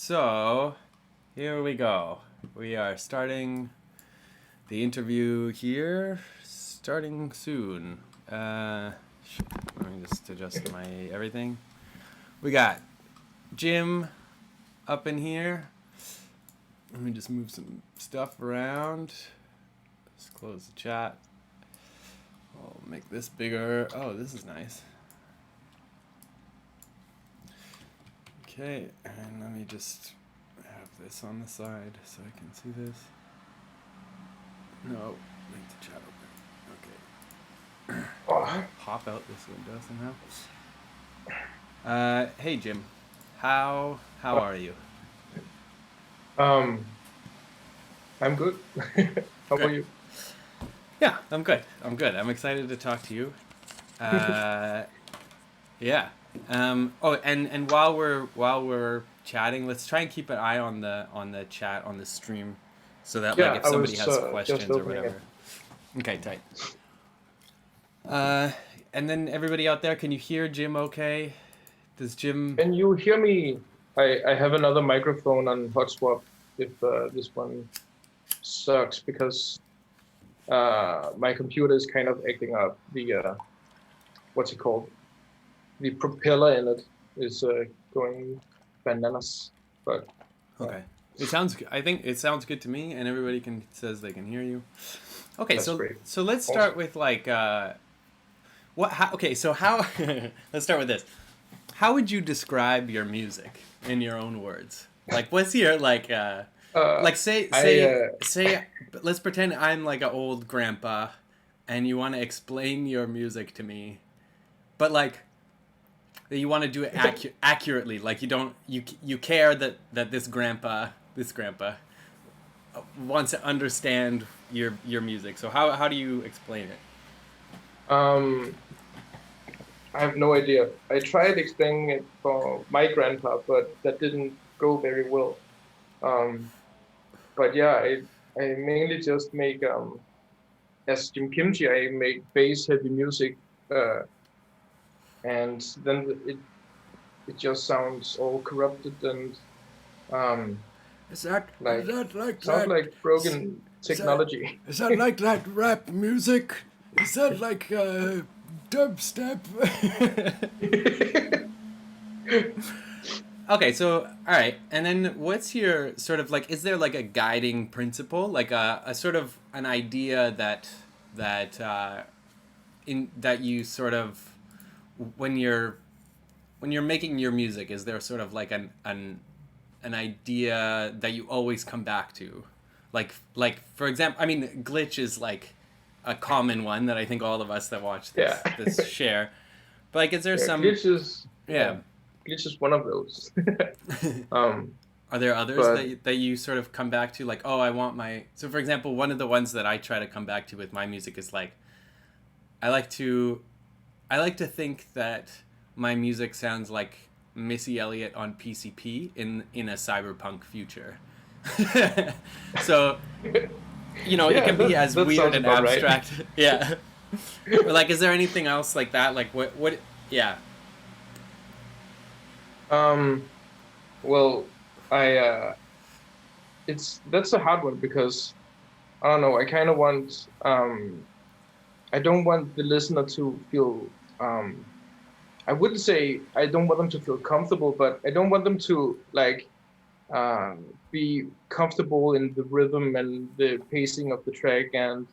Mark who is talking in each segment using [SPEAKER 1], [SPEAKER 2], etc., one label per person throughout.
[SPEAKER 1] So, Here we go. We are starting the interview here, starting soon. Let me just adjust my everything. We got Jim up in here. Let me just move some stuff around. Let's close the chat. I'll make this bigger. Oh, this is nice. Okay, and let me just have this on the side so I can see this. No, make the chat open. Okay. I'll pop out this window somehow. Hey Jim, how are you?
[SPEAKER 2] I'm good. How about you?
[SPEAKER 1] Yeah, I'm good. I'm excited to talk to you. Yeah. Oh, and while we're chatting, let's try and keep an eye on the chat on the stream, so that like if somebody has questions or whatever. Okay, tight. And then everybody out there, can you hear Jim? Okay. Does Jim?
[SPEAKER 2] Can you hear me? I have another microphone on hotspot. If this one sucks because my computer is kind of acting up. The what's it called? The propeller in it is going bananas. But
[SPEAKER 1] okay, it sounds. I think it sounds good to me, and everybody says they can hear you. Okay, so let's start with like what? Okay, so how? Let's start with this. How would you describe your music in your own words? Like, what's your like say let's pretend I'm like an old grandpa, and you want to explain your music to me, but like. You want to do it accurately, like you care that this grandpa wants to understand your music. So how do you explain it?
[SPEAKER 2] I have no idea. I tried explaining it for my grandpa, but that didn't go very well. But yeah, I mainly just make as Jim Kimchi, I make bass heavy music. And then it just sounds all corrupted and
[SPEAKER 1] Is that
[SPEAKER 2] sounds like broken technology.
[SPEAKER 1] Is that like that rap music? Is that like dubstep? Okay, so all right, and then what's your sort of like? Is there like a guiding principle, like a sort of an idea that you sort of when you're making your music, is there sort of like an idea that you always come back to, like for example, I mean, glitch is like a common one that I think all of us that watch this share, but like, is there some
[SPEAKER 2] glitch is one of those.
[SPEAKER 1] Are there others that you sort of come back to, like, oh, I want my, so for example, one of the ones that I try to come back to with my music is like, I like to think that my music sounds like Missy Elliott on PCP in a cyberpunk future. So, you know, it can be as weird and abstract. Right. Yeah. Or like, is there anything else like that? Like what? Yeah.
[SPEAKER 2] Well, that's a hard one because I don't know. I kind of want I don't want the listener to feel I wouldn't say I don't want them to feel comfortable, but I don't want them to like be comfortable in the rhythm and the pacing of the track, and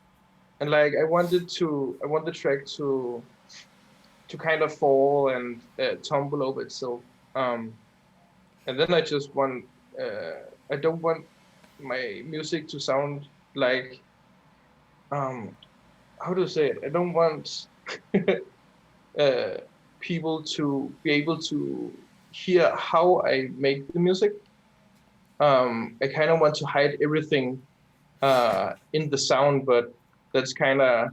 [SPEAKER 2] like I want the track to kind of fall and tumble over itself, and then I just want I don't want my music to sound like how to say it? I don't want people to be able to hear how I make the music. I kind of want to hide everything in the sound, but it's kind of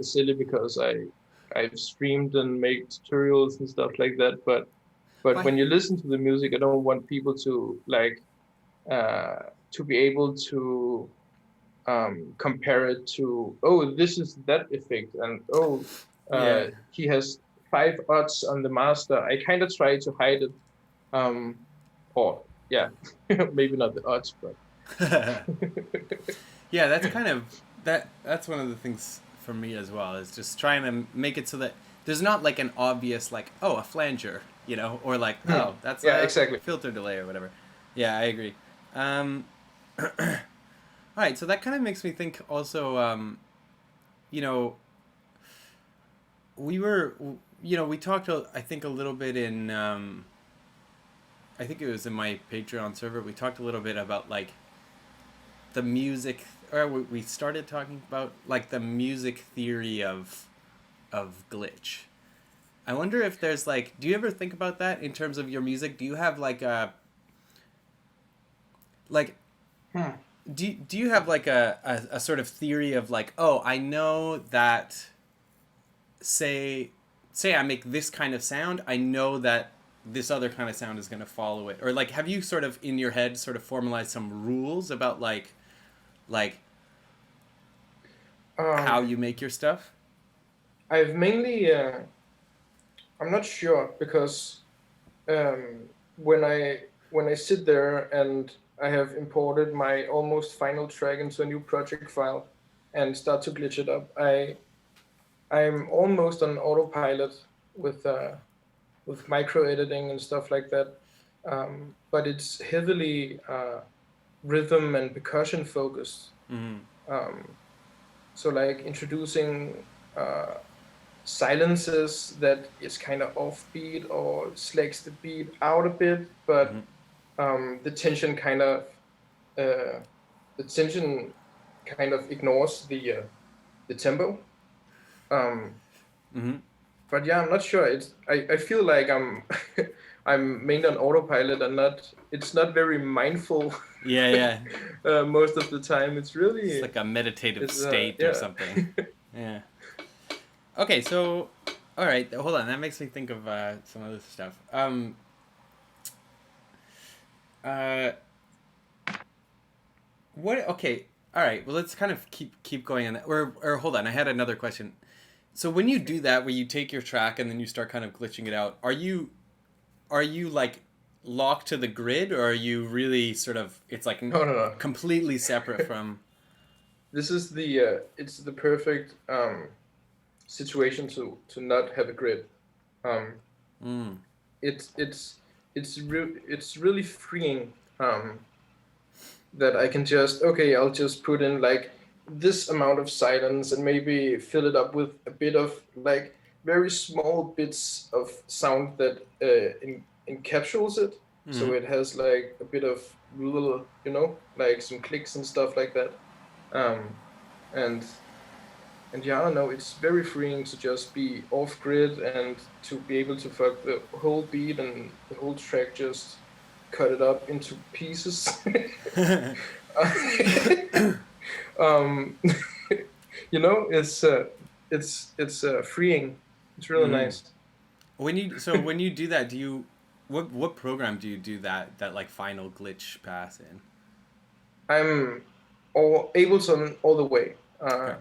[SPEAKER 2] silly because I've streamed and made tutorials and stuff like that. But when you listen to the music, I don't want people to like to be able to compare it to, oh, this is that effect, and oh, he has 5 odds on the master. I kind of try to hide it, or yeah, maybe not the odds, but
[SPEAKER 1] Yeah, that's kind of that's one of the things for me as well, is just trying to make it so that there's not like an obvious like, oh, a flanger, you know, or like, oh, that's
[SPEAKER 2] yeah,
[SPEAKER 1] a
[SPEAKER 2] exactly.
[SPEAKER 1] filter delay or whatever. Yeah, I agree. All right, so that kind of makes me think also, you know, we were, you know, we talked, I think, a little bit in, I think it was in my Patreon server, we talked a little bit about like the music, or we started talking about like the music theory of glitch. I wonder if there's like, do you ever think about that in terms of your music? Do you have like a, like, do you have like a sort of theory of like, oh, I know that, say I make this kind of sound, I know that this other kind of sound is going to follow it, or like, have you sort of in your head sort of formalized some rules about like how you make your stuff?
[SPEAKER 2] I've mainly, I'm not sure because when I sit there and I have imported my almost final track into a new project file and start to glitch it up, I'm almost on autopilot with micro editing and stuff like that. But it's heavily rhythm and percussion focused. So like introducing silences that is kind of offbeat or slacks the beat out a bit, but the tension kind of ignores the tempo. But yeah, I'm not sure. I feel like I'm I'm mainly on autopilot and it's not very mindful.
[SPEAKER 1] Yeah.
[SPEAKER 2] Most of the time, it's really
[SPEAKER 1] it's like a meditative state or something. Yeah. Okay, so all right, hold on. That makes me think of some other stuff. What? Okay. All right. Well, let's kind of keep going on that. Or hold on. I had another question. So when you do that, where you take your track and then you start kind of glitching it out, are you like locked to the grid, or are you really sort of, it's like
[SPEAKER 2] no.
[SPEAKER 1] completely separate from?
[SPEAKER 2] This is it's the perfect situation to not have a grid. It's really freeing that I can just, okay, I'll just put in like this amount of silence and maybe fill it up with a bit of like very small bits of sound that encapsulates it. So it has like a bit of little, you know, like some clicks and stuff like that. And yeah, I don't know, it's very freeing to just be off grid and to be able to fuck the whole beat and the whole track, just cut it up into pieces. You know, it's freeing. It's really nice.
[SPEAKER 1] When you do that, do you what program do you do that like final glitch pass in?
[SPEAKER 2] I'm Ableton all the way. Okay.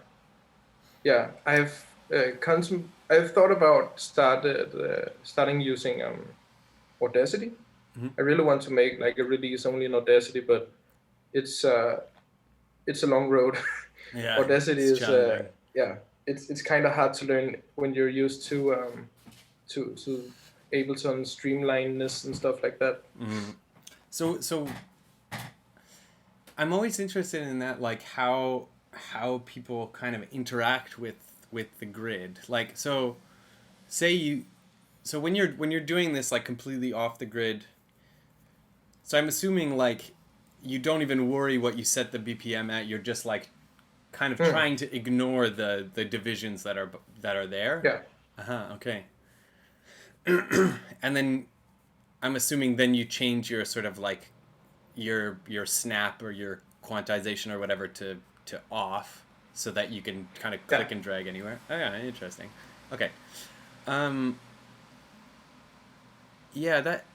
[SPEAKER 2] Yeah, I've thought about starting using Audacity. I really want to make like a release only in Audacity, but it's a long road.
[SPEAKER 1] Yeah,
[SPEAKER 2] Audacity is it's kind of hard to learn when you're used to Ableton streamlineness and stuff like that.
[SPEAKER 1] So I'm always interested in that, like how people kind of interact with the grid. Like, so when you're doing this like completely off the grid, so I'm assuming like you don't even worry what you set the BPM at. You're just like kind of trying to ignore the divisions that are there.
[SPEAKER 2] Yeah.
[SPEAKER 1] Okay. And then I'm assuming then you change your sort of like your snap or your quantization or whatever to off, so that you can kind of click and drag anywhere. Oh yeah, interesting. Okay. Yeah, that.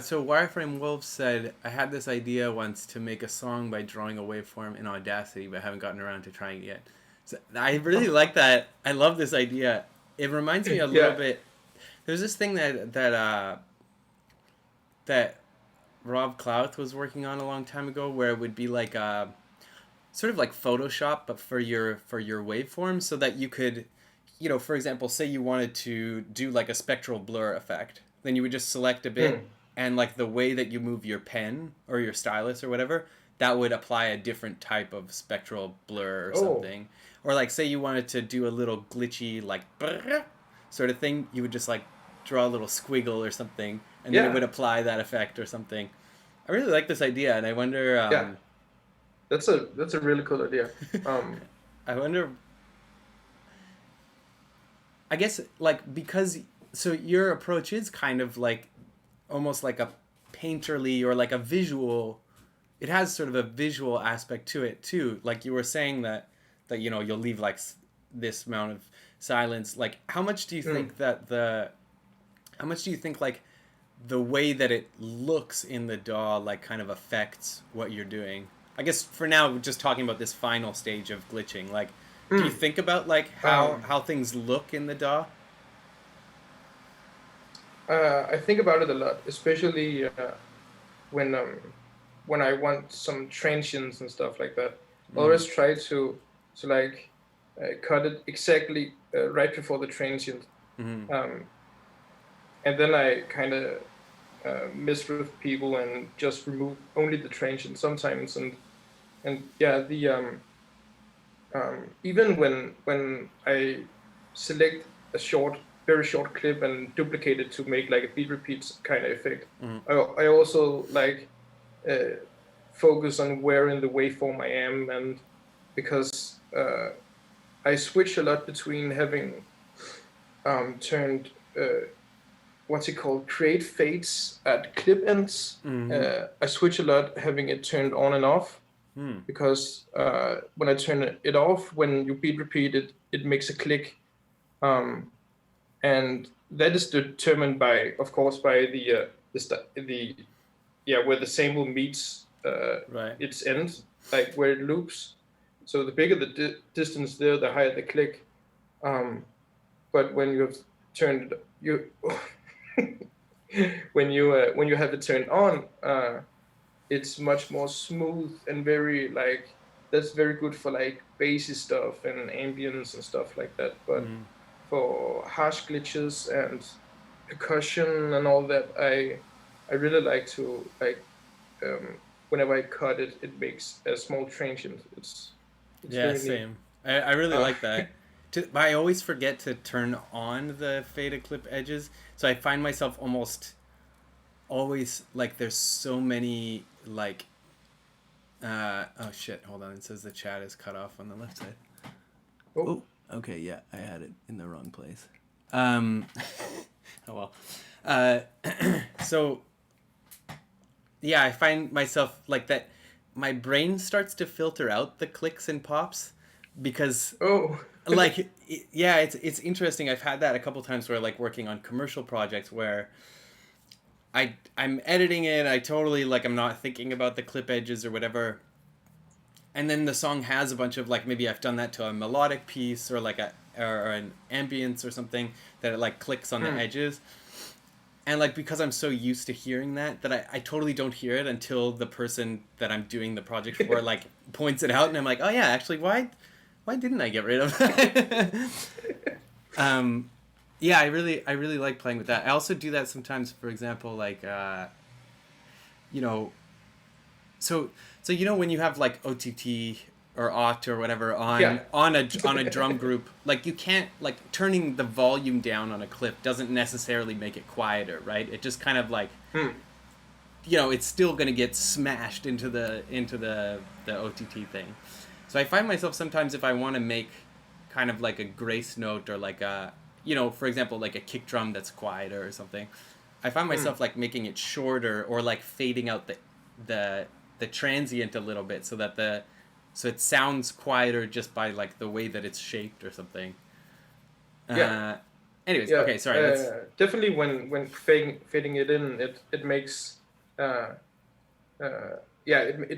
[SPEAKER 1] So Wireframe Wolf said, I had this idea once to make a song by drawing a waveform in Audacity, but haven't gotten around to trying it yet. So I really like that. I love this idea. It reminds me a little bit. There's this thing that Rob Clouth was working on a long time ago, where it would be like sort of like Photoshop, but for your waveform, so that you could, for example, say you wanted to do like a spectral blur effect, then you would just select a bit, and like the way that you move your pen or your stylus or whatever, that would apply a different type of spectral blur or something. Or like say you wanted to do a little glitchy like brrr sort of thing, you would just like draw a little squiggle or something, and then it would apply that effect or something. I really like this idea, and I wonder.
[SPEAKER 2] That's a really cool idea.
[SPEAKER 1] I wonder. I guess like because so your approach is kind of like almost like a painterly or like a visual. It has sort of a visual aspect to it too. Like you were saying that you'll leave like this amount of silence. Like how much do you think how much do you think like the way that it looks in the DAW like kind of affects what you're doing? I guess for now, just talking about this final stage of glitching, like, do you think about like how things look in the DAW?
[SPEAKER 2] I think about it a lot, especially when I want some transients and stuff like that. I always try to like cut it exactly right before the transient, and then I kind of mess with people and just remove only the transient sometimes, and yeah, the even when I select a very short clip and duplicate it to make like a beat repeats kind of effect, I also like focus on where in the waveform I am, and because I switch a lot between having turned what's it called, create fades at clip ends. I switch a lot having it turned on and off, because when I turn it off, when you beat repeat it, it makes a click, and that is determined by, of course, by the where the sample meets its end, like where it loops. So the bigger the distance there, the higher the click. But when you have turned when you have it turned on, it's much more smooth and very like, that's very good for like bassy stuff and ambience and stuff like that. But for harsh glitches and percussion and all that, I really like to like whenever I cut it, it makes a small transient. It's
[SPEAKER 1] yeah, same. I really like that. I always forget to turn on the faded clip edges, so I find myself almost always like there's so many like oh shit, hold on, it says the chat is cut off on the left side. Oh, okay, yeah, I had it in the wrong place. Oh well. So yeah, I find myself like that my brain starts to filter out the clicks and pops because like yeah, it's interesting. I've had that a couple times where like working on commercial projects where I'm editing it, I totally like I'm not thinking about the clip edges or whatever, and then the song has a bunch of like, maybe I've done that to a melodic piece or like or an ambience or something that it like clicks on the edges, and like because I'm so used to hearing that I totally don't hear it until the person that I'm doing the project for like points it out, and I'm like, oh yeah, actually why didn't I get rid of that? Yeah, I really like playing with that. I also do that sometimes, for example, like so when you have like OTT or OT or whatever on a drum group, like you can't, like turning the volume down on a clip doesn't necessarily make it quieter, right? It just kind of like it's still going to get smashed into the OTT thing. So I find myself sometimes, if I want to make kind of like a grace note or like a, for example, like a kick drum that's quieter or something, I find myself like making it shorter or like fading out the transient a little bit so that so it sounds quieter just by like the way that it's shaped or something. Anyways, okay, sorry.
[SPEAKER 2] Definitely when fading it in, it makes it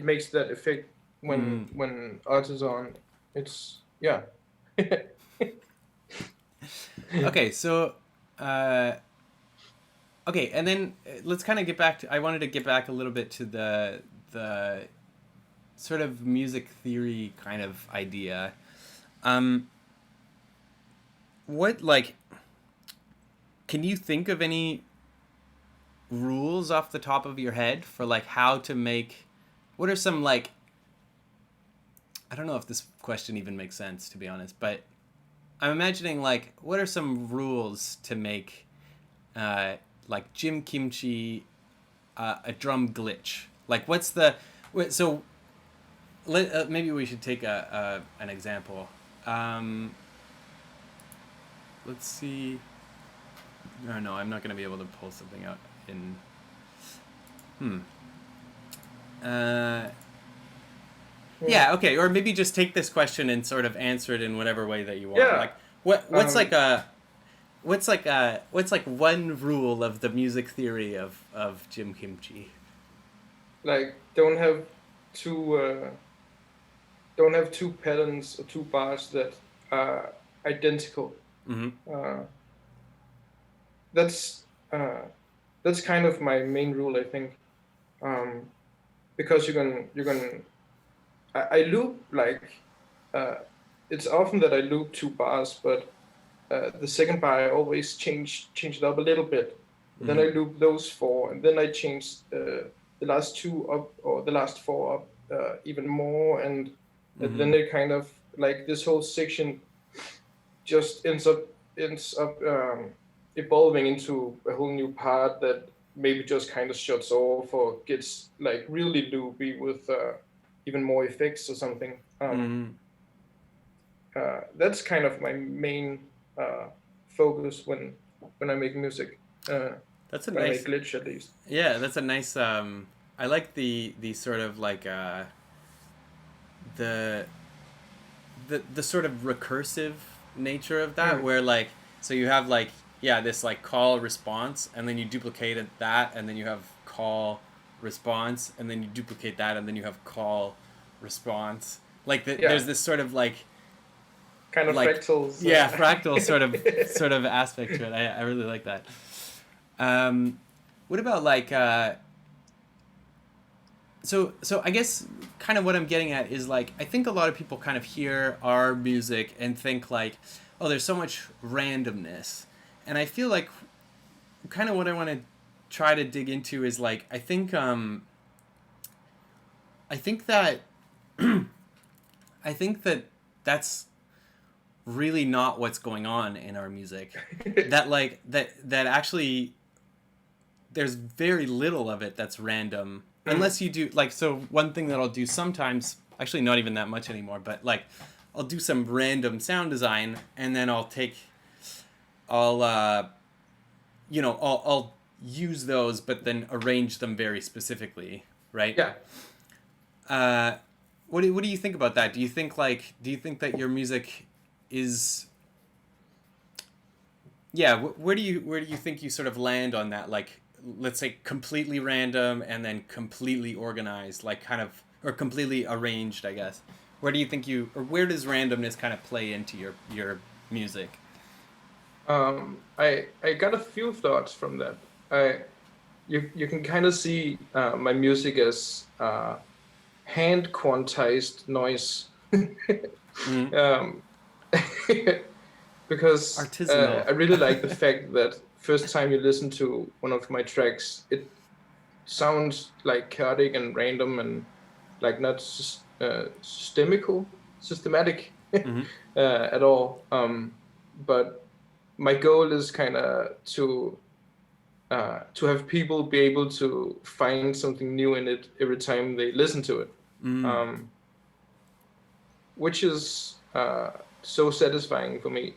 [SPEAKER 2] makes that effect when art is on. It's
[SPEAKER 1] Okay, so Okay, and then let's kind of get back to. I wanted to get back a little bit to the sort of music theory kind of idea. Um, what like? Can you think of any rules off the top of your head for like how to make? What are some like? I don't know if this question even makes sense, to be honest, but I'm imagining like what are some rules to make like Kimchi a drum glitch? Like what's the so maybe we should take an example. Let's see. No, I'm not going to be able to pull something out in. Yeah. Okay. Or maybe just take this question and sort of answer it in whatever way that you want.
[SPEAKER 2] Yeah.
[SPEAKER 1] Like what's like a. What's like one rule of the music theory of Kimchi?
[SPEAKER 2] Like don't have two patterns or two bars that are identical.
[SPEAKER 1] Mm-hmm.
[SPEAKER 2] That's kind of my main rule, I think, because I loop like it's often that I loop two bars, but the second bar I always change it up a little bit. Mm-hmm. Then I loop those four, and then I change the last two up or the last four up even more, and then it kind of like this whole section just ends up evolving into a whole new part that maybe just kind of shuts off or gets like really loopy with even more effects or something. That's kind of my main focus when I make music.
[SPEAKER 1] That's a
[SPEAKER 2] when
[SPEAKER 1] nice
[SPEAKER 2] I make glitch, at least.
[SPEAKER 1] Yeah, that's a nice. I like the sort of like the sort of recursive nature of that, where like so you have like this like call response, and then you duplicate that, and then you have call response, and then you duplicate that, and then you have call response. Like there's this sort of like
[SPEAKER 2] kind of like, fractals.
[SPEAKER 1] Yeah, fractal sort of aspect to it. I really like that. What about like so I guess kind of what I'm getting at is like I think a lot of people kind of hear our music and think like, oh, there's so much randomness, and I feel like kind of what I want to try to dig into is like I think that I think that that's really not what's going on in our music. That like that actually there's very little of it that's random, unless you do like, so one thing that I'll do sometimes, actually not even that much anymore, but like I'll do some random sound design, and then I'll use those, but then arrange them very specifically, right?
[SPEAKER 2] Yeah.
[SPEAKER 1] What do you think about that? Do you think that your music is, where do you think you sort of land on that, like let's say completely random and then completely organized, like kind of, or completely arranged, I guess? Where do you think where does randomness kind of play into your music?
[SPEAKER 2] I got a few thoughts from that. You can kind of see my music as hand quantized noise. Because I really like the fact that first time you listen to one of my tracks, it sounds like chaotic and random and like not systematic at all. But my goal is kind of to have people be able to find something new in it every time they listen to it, which is so satisfying for me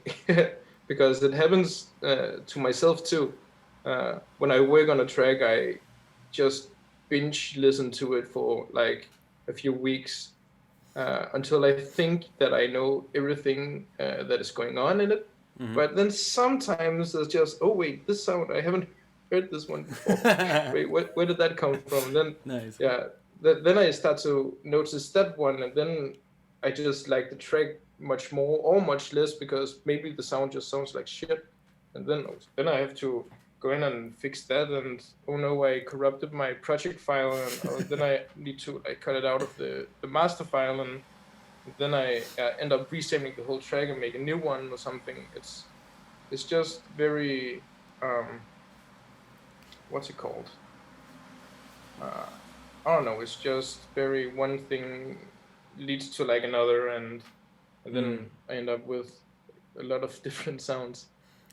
[SPEAKER 2] because it happens to myself too. When I work on a track, I just binge listen to it for like a few weeks until I think that I know everything that is going on in it. But then sometimes there's just, oh wait, this sound, I haven't heard this one before. Wait, where did that come from? Then
[SPEAKER 1] nice.
[SPEAKER 2] Then I start to notice that one, and then I just like the track much more or much less because maybe the sound just sounds like shit, and then I have to go in and fix that, and oh no, I corrupted my project file, and then I need to like cut it out of the master file, and then I end up resampling the whole track and make a new one or something. It's just very what's it called? Uh, I don't know. It's just very one thing leads to like another, and then I end up with a lot of different sounds.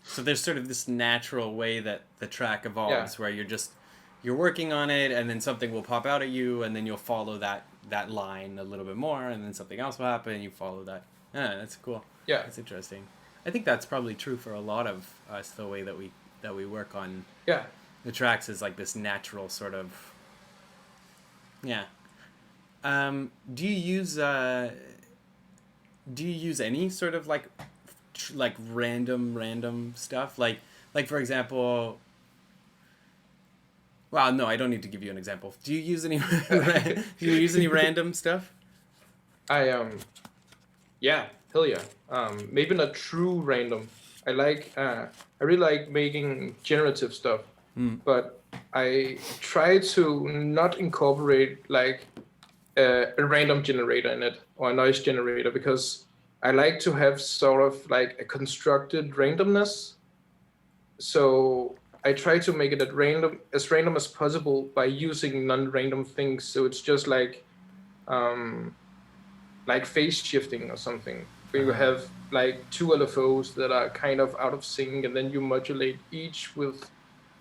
[SPEAKER 1] So there's sort of this natural way that the track evolves,
[SPEAKER 2] Yeah.
[SPEAKER 1] where you're working on it, and then something will pop out at you, and then you'll follow that line a little bit more, and then something else will happen, and you follow that. Yeah, that's cool.
[SPEAKER 2] Yeah.
[SPEAKER 1] That's interesting. I think that's probably true for a lot of us. The way that we work on the tracks is like this natural sort of. Yeah. Do you use any sort of like random stuff like for example, well, no, I don't need to give you an example. Do you use any random stuff?
[SPEAKER 2] Yeah, hell yeah. Maybe not true random. I really like making generative stuff, but I try to not incorporate like a random generator in it or a noise generator, because I like to have sort of like a constructed randomness. So I try to make it as random as possible by using non-random things. So it's just like phase shifting or something, where you have like two LFOs that are kind of out of sync, and then you modulate each with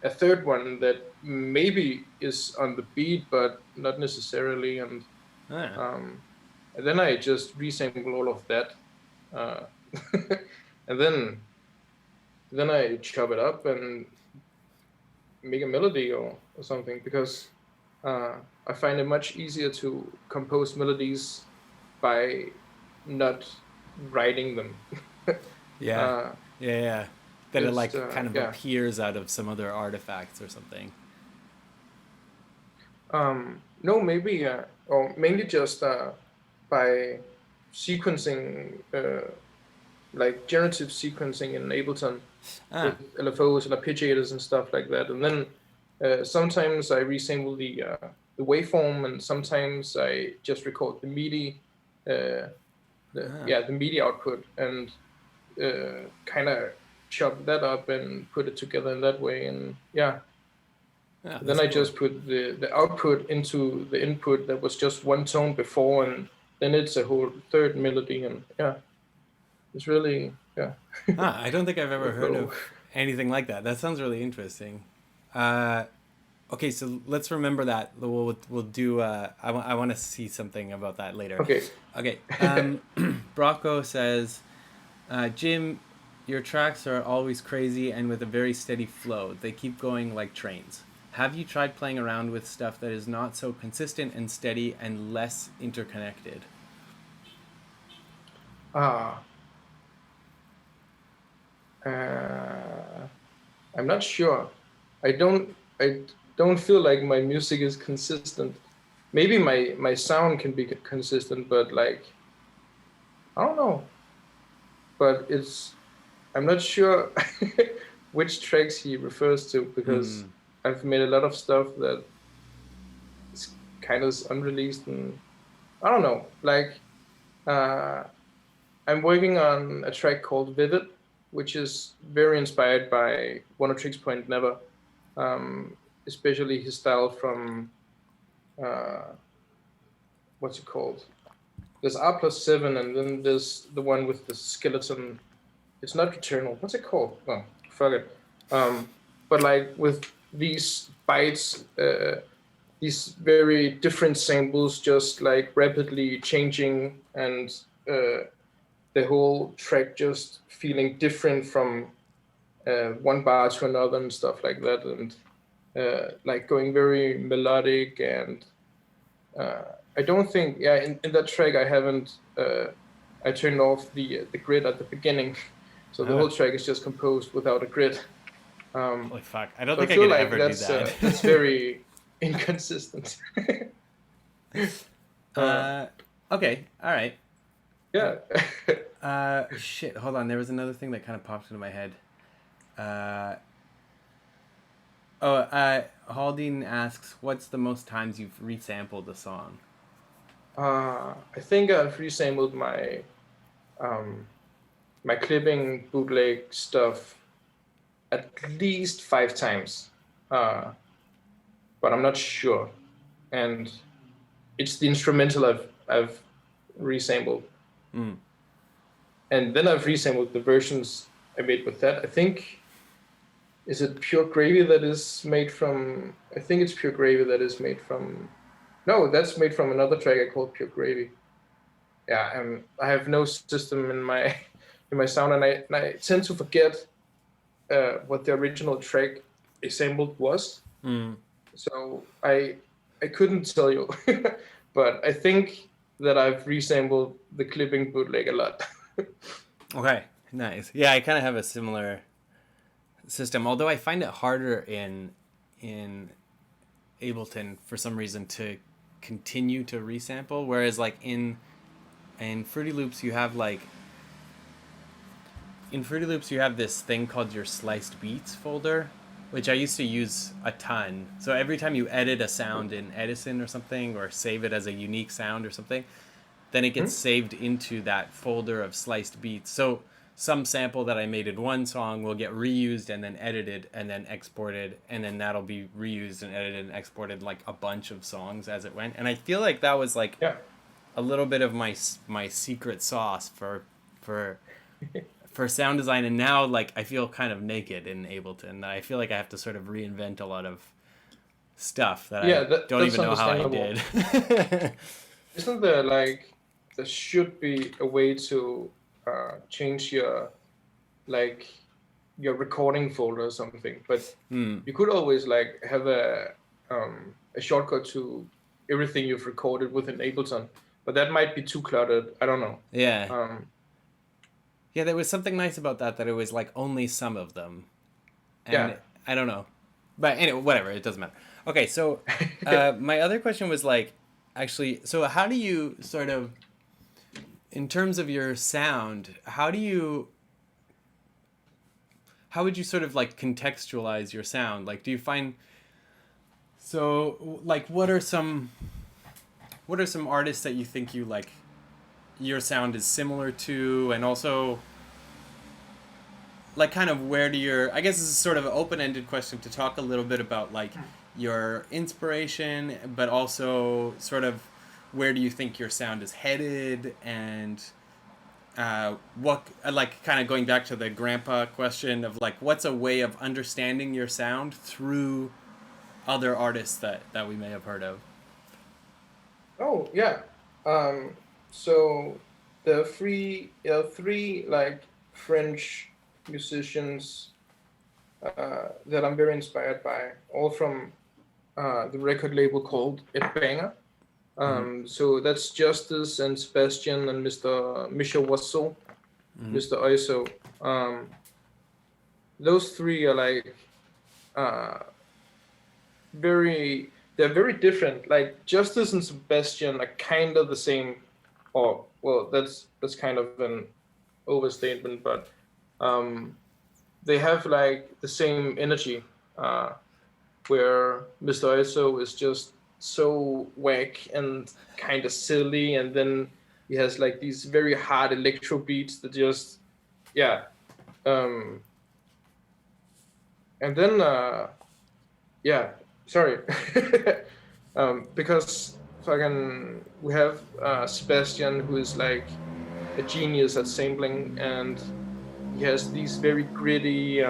[SPEAKER 2] a third one that maybe is on the beat but not necessarily, and then I just resample all of that, and then I chop it up and make a melody or something, because I find it much easier to compose melodies by not writing them.
[SPEAKER 1] Yeah. That it like kind of appears out of some other artifacts or something.
[SPEAKER 2] No, maybe or mainly just by sequencing, like generative sequencing in Ableton with LFOs and arpeggiators and stuff like that. And then sometimes I resample the waveform, and sometimes I just record the MIDI, the MIDI output, and kind of chop that up and put it together in that way. And then I just put the output into the input that was just one tone before, and then it's a whole third melody, and it's really
[SPEAKER 1] I don't think I've ever heard of anything like that. That sounds really interesting. Okay, so let's remember that. We'll do. I want to see something about that later.
[SPEAKER 2] Okay.
[SPEAKER 1] Brocco says, Jim, your tracks are always crazy and with a very steady flow. They keep going like trains. Have you tried playing around with stuff that is not so consistent and steady and less interconnected?
[SPEAKER 2] I'm not sure. I don't feel like my music is consistent. Maybe my sound can be consistent, but like, I don't know. But I'm not sure which tracks he refers to, because I've made a lot of stuff that is kind of unreleased, and I don't know. Like, I'm working on a track called Vivid, which is very inspired by One-Tricks Point Never, especially his style from what's it called? There's R+7, and then there's the one with the skeleton. It's not Returnal. What's it called? Oh, fuck it. But like with these bytes, these very different samples, just like rapidly changing, and the whole track just feeling different from one bar to another and stuff like that, and like going very melodic. And I don't think, in that track I haven't I turned off the grid at the beginning, so the whole track is just composed without a grid.
[SPEAKER 1] Holy fuck! I don't think I could like ever do that.
[SPEAKER 2] That's very inconsistent.
[SPEAKER 1] Okay, all right.
[SPEAKER 2] Yeah.
[SPEAKER 1] Shit, hold on. There was another thing that kind of popped into my head. Haldine asks, what's the most times you've resampled a song?
[SPEAKER 2] I think I've resampled um, my clipping bootleg stuff at least 5 times, but I'm not sure. And it's the instrumental I've resampled, and then I've resampled the versions I made with that. I think is it Pure Gravy that is made from? I think it's Pure Gravy that is made from. No, that's made from another track I called Pure Gravy. Yeah, I have no system in my in my sound, and I tend to forget what the original track assembled was. So I couldn't tell you, but I think that I've resampled the clipping bootleg a lot.
[SPEAKER 1] Okay, nice. Yeah, I kind of have a similar system, although I find it harder in Ableton for some reason to continue to resample, whereas like in Fruity Loops you have this thing called your sliced beats folder, which I used to use a ton. So every time you edit a sound in Edison or something, or save it as a unique sound or something, then it gets saved into that folder of sliced beats. So some sample that I made in one song will get reused and then edited and then exported, and then that'll be reused and edited and exported like a bunch of songs as it went. And I feel like that was like a little bit of my secret sauce for sound design. And now like I feel kind of naked in Ableton. I feel like I have to sort of reinvent a lot of stuff that don't even know how I did.
[SPEAKER 2] Isn't there there should be a way to change your recording folder or something, but you could always have a shortcut to everything you've recorded within Ableton, but that might be too cluttered. I don't know.
[SPEAKER 1] Yeah. Yeah, there was something nice about that it was like only some of them. And I don't know. But anyway, whatever, it doesn't matter. Okay, so my other question was actually, so how do you sort of, in terms of your sound, how would you sort of contextualize your sound? Like, do you find, so what are some artists that you think you your sound is similar to, and also kind of where do your, I guess this is sort of an open-ended question to talk a little bit about your inspiration, but also sort of where do you think your sound is headed, and what, kind of going back to the grandpa question of what's a way of understanding your sound through other artists that we may have heard of?
[SPEAKER 2] Oh yeah. So there are three French musicians that I'm very inspired by, all from the record label called Et Banger. So that's Justice and Sebastian and Mr. Michel Wasso, Mr. Oiso. Those three are they're very different. Justice and Sebastian are kind of the same, or well, that's kind of an overstatement, but they have the same energy, where Mr. Oiso is just so whack and kind of silly, and then he has these very hard electro beats that just and then sorry because we have Sebastian, who is a genius at sampling, and he has these very gritty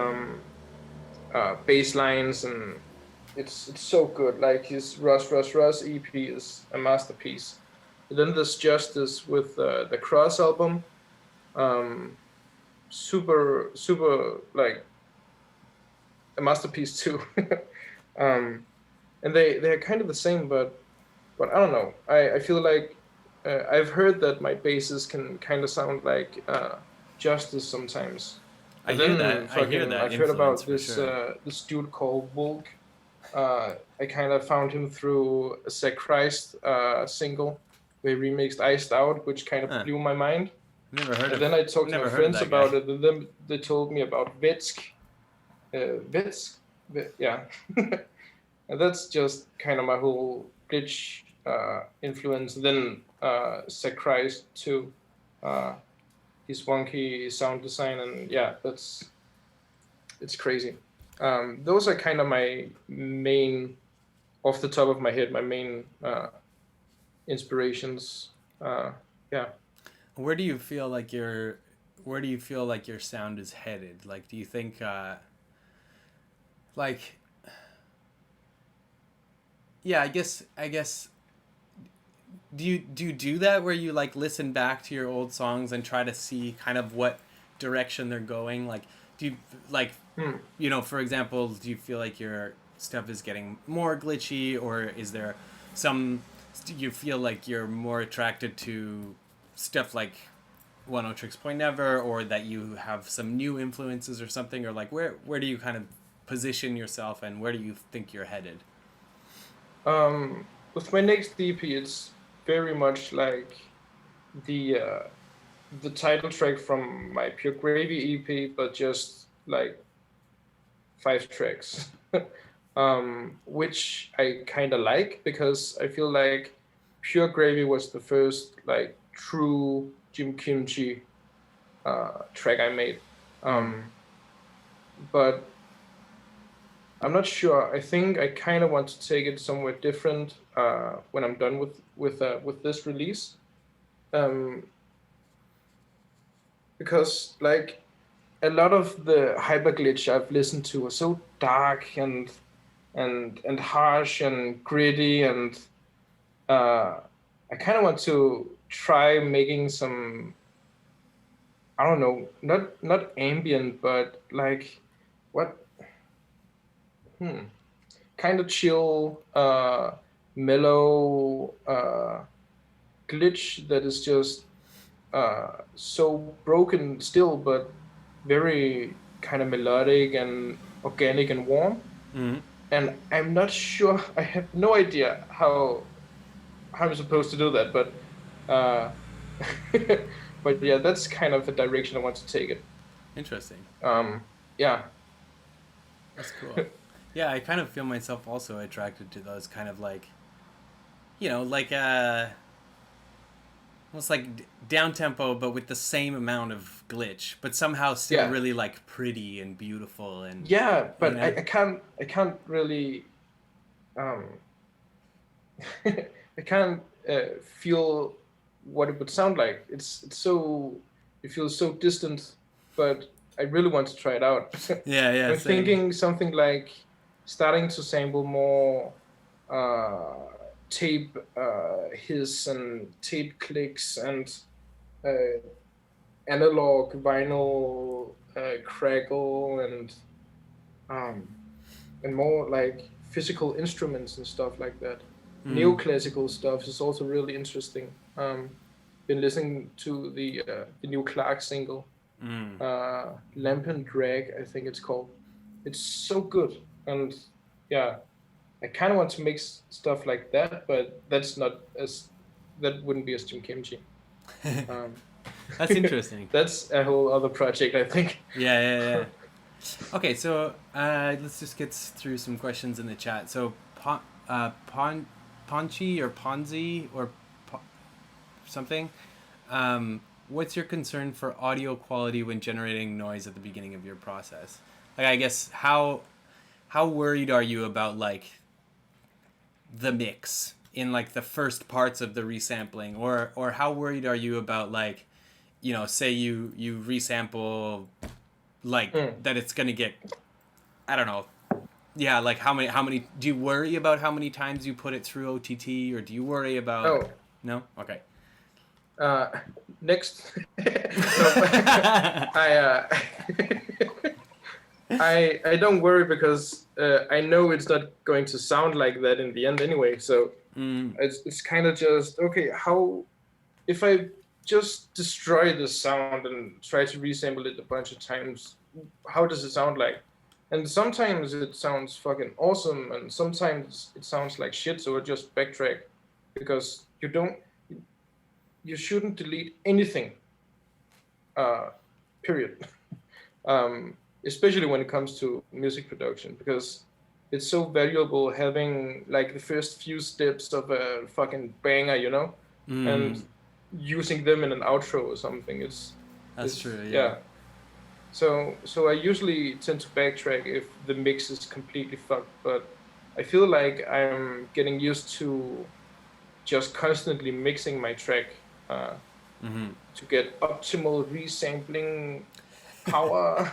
[SPEAKER 2] bass lines, and it's so good. His Rush EP is a masterpiece. And then there's Justice with the Cross album, super a masterpiece too. And they're kind of the same, but I don't know. I feel I've heard that my basses can kind of sound like Justice sometimes.
[SPEAKER 1] I hear that.
[SPEAKER 2] I've heard about this this dude called Woulg. I kind of found him through a Zach Christ single where he remixed Iced Out, which kind of blew my mind.
[SPEAKER 1] Never heard of it.
[SPEAKER 2] And then I talked to my friends about it, and then they told me about Vetsk. yeah. And that's just kind of my whole glitch influence. Then Sacri's too, his wonky sound design, and yeah, it's crazy. Those are kind of my main, off the top of my head, my main inspirations. Yeah.
[SPEAKER 1] Where do you feel like your sound is headed? Like, do you think like yeah, I guess do you do that where you like listen back to your old songs and try to see kind of what direction they're going? Like, do you like for example, do you feel like your stuff is getting more glitchy, or is there some do you feel like you're more attracted to stuff like One O Tricks Point Never, or that you have some new influences or something, or like where do you kind of position yourself and where do you think you're headed?
[SPEAKER 2] With my next EP, it's very much like the uh, the title track from my Pure Gravy EP, but just like 5 tracks, which I kind of like because I feel like Pure Gravy was the first like true Kimchi track I made. But I'm not sure. I think I kind of want to take it somewhere different when I'm done with this release, um, because like a lot of the hyperglitch I've listened to are so dark and harsh and gritty, and I kind of want to try making some, I don't know, not ambient, but like what kind of chill, mellow glitch that is just so broken still, but very kind of melodic and organic and warm. And I'm not sure. I have no idea how I'm supposed to do that, but uh, but yeah, that's kind of the direction I want to take it.
[SPEAKER 1] Interesting.
[SPEAKER 2] Yeah.
[SPEAKER 1] That's cool. Yeah, I kind of feel myself also attracted to those kind of like, like almost like down tempo, but with the same amount of glitch, but somehow still really like pretty and beautiful and
[SPEAKER 2] yeah. But I can't really um, I can't feel what it would sound like. It's so it feels so distant, but I really want to try it out.
[SPEAKER 1] yeah,
[SPEAKER 2] I'm
[SPEAKER 1] same.
[SPEAKER 2] thinking something like starting to sample more tape hiss and tape clicks and uh, analog vinyl crackle um, and more like physical instruments and stuff like that. Neoclassical stuff is also really interesting. Been listening to the new Clark single, Lamp and Drag, I think it's called. It's so good, and yeah, I kind of want to make stuff like that, but that wouldn't be as Jim Kimchi.
[SPEAKER 1] That's interesting.
[SPEAKER 2] That's a whole other project, I think.
[SPEAKER 1] Yeah. Okay, so let's just get through some questions in the chat. So, Ponchi or Ponzi or something. What's your concern for audio quality when generating noise at the beginning of your process? Like, I guess how worried are you about like the mix in like the first parts of the resampling, or how worried are you about like, say you resample like that it's gonna get, I don't know. Yeah, like how many do you worry about how many times you put it through OTT, or do you worry about?
[SPEAKER 2] Oh.
[SPEAKER 1] No? Okay.
[SPEAKER 2] Next. I don't worry because I know it's not going to sound like that in the end anyway. So it's kind of just okay. How if I just destroy the sound and try to resample it a bunch of times, how does it sound like? And sometimes it sounds fucking awesome, and sometimes it sounds like shit. So I just backtrack because you shouldn't delete anything. Period. especially when it comes to music production, because it's so valuable having like the first few steps of a fucking banger, you know, and using them in an outro or something.
[SPEAKER 1] That's
[SPEAKER 2] It's
[SPEAKER 1] true. Yeah.
[SPEAKER 2] yeah. So I usually tend to backtrack if the mix is completely fucked, but I feel like I'm getting used to just constantly mixing my track to get optimal resampling power.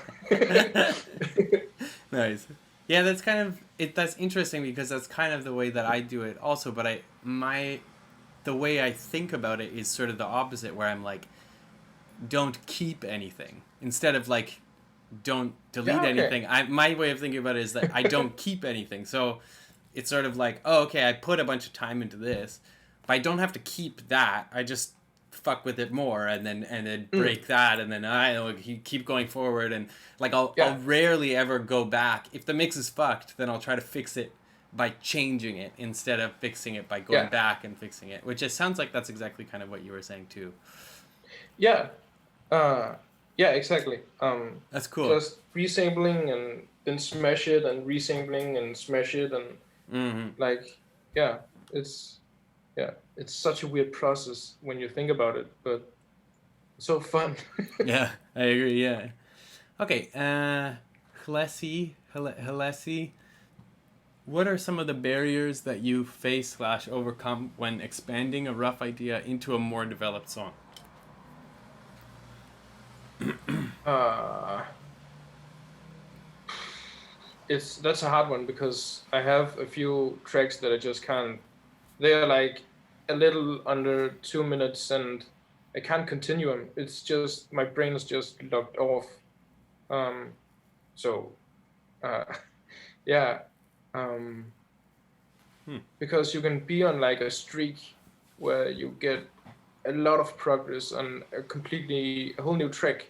[SPEAKER 1] Nice. Yeah, that's kind of it. That's interesting because that's kind of the way that I do it, also. But the way I think about it is sort of the opposite, where I'm like, don't keep anything instead of like, don't delete
[SPEAKER 2] Yeah, okay.
[SPEAKER 1] anything. My way of thinking about it is that I don't keep anything. So it's sort of like, oh, okay, I put a bunch of time into this, but I don't have to keep that. I just fuck with it more, and then break that, and then I keep going forward, and like I'll rarely ever go back. If the mix is fucked, then I'll try to fix it by changing it instead of fixing it by going back and fixing it. Which it sounds like that's exactly kind of what you were saying too.
[SPEAKER 2] Yeah. Yeah, exactly.
[SPEAKER 1] That's cool.
[SPEAKER 2] Just resampling and then smash it and resampling and smash it and like yeah, it's it's such a weird process when you think about it, but so fun.
[SPEAKER 1] Yeah, I agree. Yeah. Okay. Halesi, what are some of the barriers that you face / overcome when expanding a rough idea into a more developed song?
[SPEAKER 2] uh that's a hard one because I have a few tracks that I just can't. They're like a little under 2 minutes, and I can't continue them. It's just my brain is just locked off. Um, so uh, yeah, um, because you can be on like a streak where you get a lot of progress on a whole new track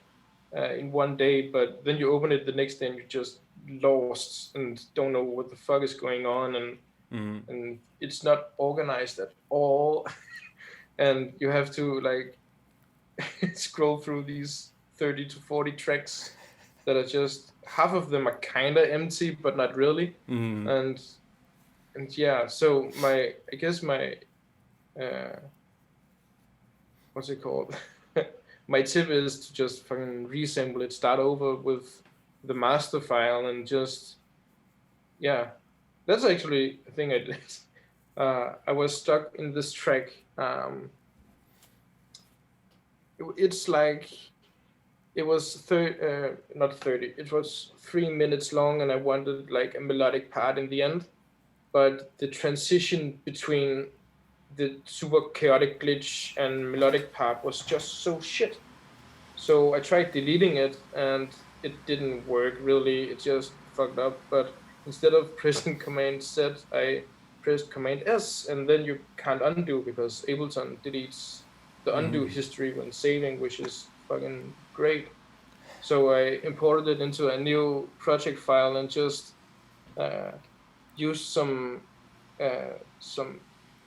[SPEAKER 2] in one day, but then you open it the next day and you're just lost and don't know what the fuck is going on, and it's not organized at all, and you have to like scroll through these 30 to 40 tracks that are just half of them are kind of empty but not really, and yeah, so I guess my uh, what's it called? My tip is to just fucking reassemble it, start over with the master file, and just yeah, that's actually a thing I did. I was stuck in this track. It's like it was not 30. It was 3 minutes long, and I wanted like a melodic part in the end, but the transition between the super chaotic glitch and melodic part was just so shit. So I tried deleting it and it didn't work really. It just fucked up. But instead of pressing Command Z, I pressed Command S, and then you can't undo because Ableton deletes the undo history when saving, which is fucking great. So I imported it into a new project file and just used some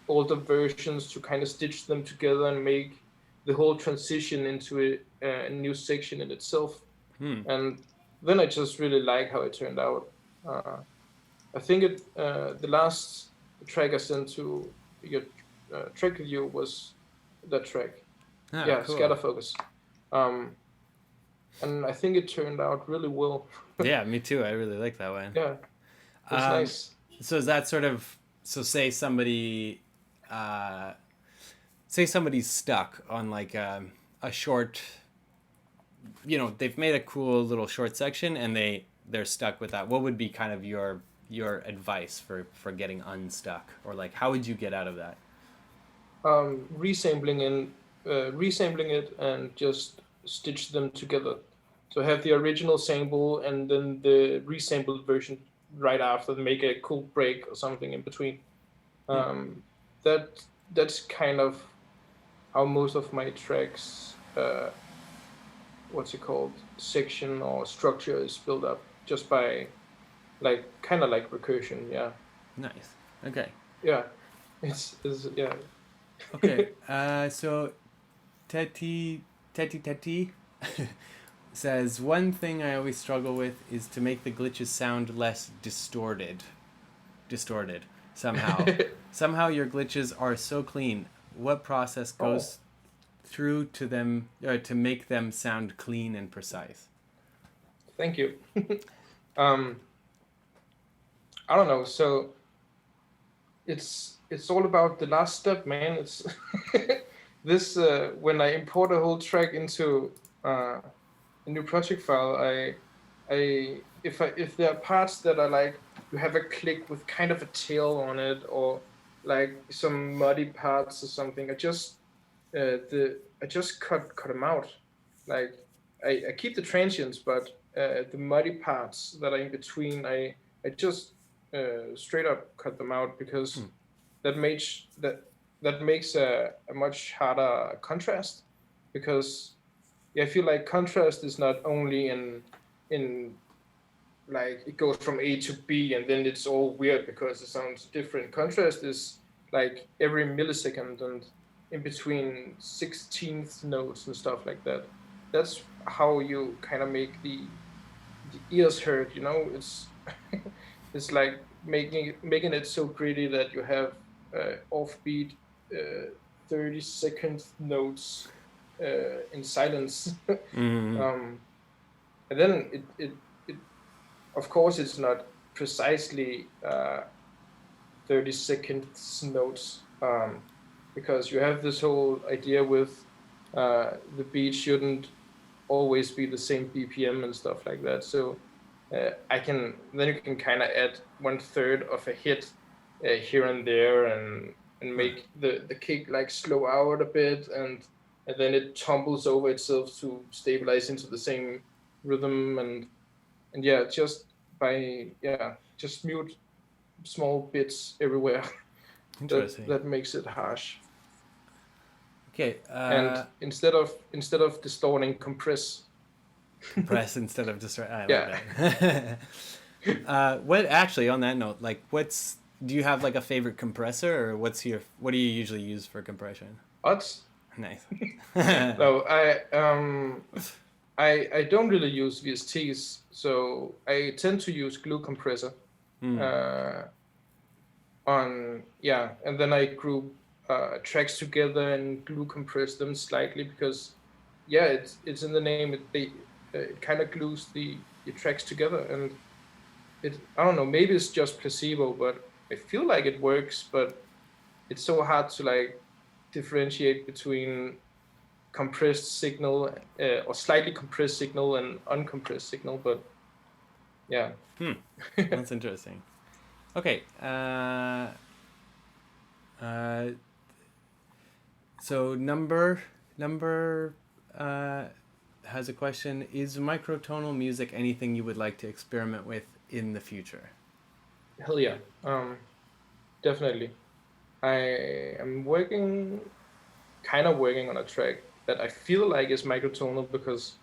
[SPEAKER 2] older versions to kind of stitch them together and make the whole transition into a new section in itself. And then I just really like how it turned out. I think the last track I sent to your track review was that track. Yeah,
[SPEAKER 1] Cool.
[SPEAKER 2] Scatter Focus. And I think it turned out really well.
[SPEAKER 1] Yeah, me too. I really like that one.
[SPEAKER 2] Yeah, it's nice.
[SPEAKER 1] So is that sort of say somebody's stuck on like a short, they've made a cool little short section and they're stuck with that. What would be kind of your advice for getting unstuck, or like how would you get out of that?
[SPEAKER 2] Resampling it and just stitch them together. So have the original sample and then the resampled version right after, make a cool break or something in between. That's kind of how most of my tracks, section or structure is built up, just by like kind of like recursion. Yeah.
[SPEAKER 1] Nice. Okay.
[SPEAKER 2] Yeah. It's yeah.
[SPEAKER 1] Okay. So Teti, says, one thing I always struggle with is to make the glitches sound less distorted. Somehow. Somehow your glitches are so clean. What process goes through to them to make them sound clean and precise?
[SPEAKER 2] Thank you. I don't know. So it's all about the last step, man. It's this when I import a whole track into a new project file, if there are parts that are like you have a click with kind of a tail on it, or like some muddy parts or something, I just cut them out. Like I keep the transients, but the muddy parts that are in between, I just straight up cut them out, because that makes a much harder contrast. Because I feel like contrast is not only in like it goes from A to B and then it's all weird because it sounds different. Contrast is like every millisecond and in between 16th notes and stuff like that. That's how you kind of make the ears hurt, you know. It's it's like making it so gritty that you have offbeat 30-second notes in silence. And then it of course it's not precisely 30-second notes, because you have this whole idea with the beat shouldn't always be the same BPM and stuff like that. So then you can kind of add 1/3 of a hit here and there, and make the kick like slow out a bit, and then it tumbles over itself to stabilize into the same rhythm, and just just mute small bits everywhere.
[SPEAKER 1] Interesting.
[SPEAKER 2] that makes it harsh.
[SPEAKER 1] Okay.
[SPEAKER 2] And instead of distorting, compress.
[SPEAKER 1] Compress instead of distort. I love that. What actually, on that note, like, do you have like a favorite compressor, or what do you usually use for compression?
[SPEAKER 2] VODs.
[SPEAKER 1] Nice.
[SPEAKER 2] No, I don't really use VSTs, so I tend to use glue compressor. And then I group tracks together and glue compress them slightly, because it's in the name. It kind of glues the tracks together, and I don't know, maybe it's just placebo, but I feel like it works. But it's so hard to like differentiate between compressed signal or slightly compressed signal and uncompressed signal. But yeah.
[SPEAKER 1] That's interesting. Okay. So number has a question: is microtonal music anything you would like to experiment with in the future?
[SPEAKER 2] Hell yeah. Definitely. I am kind of working on a track that I feel like is microtonal, because,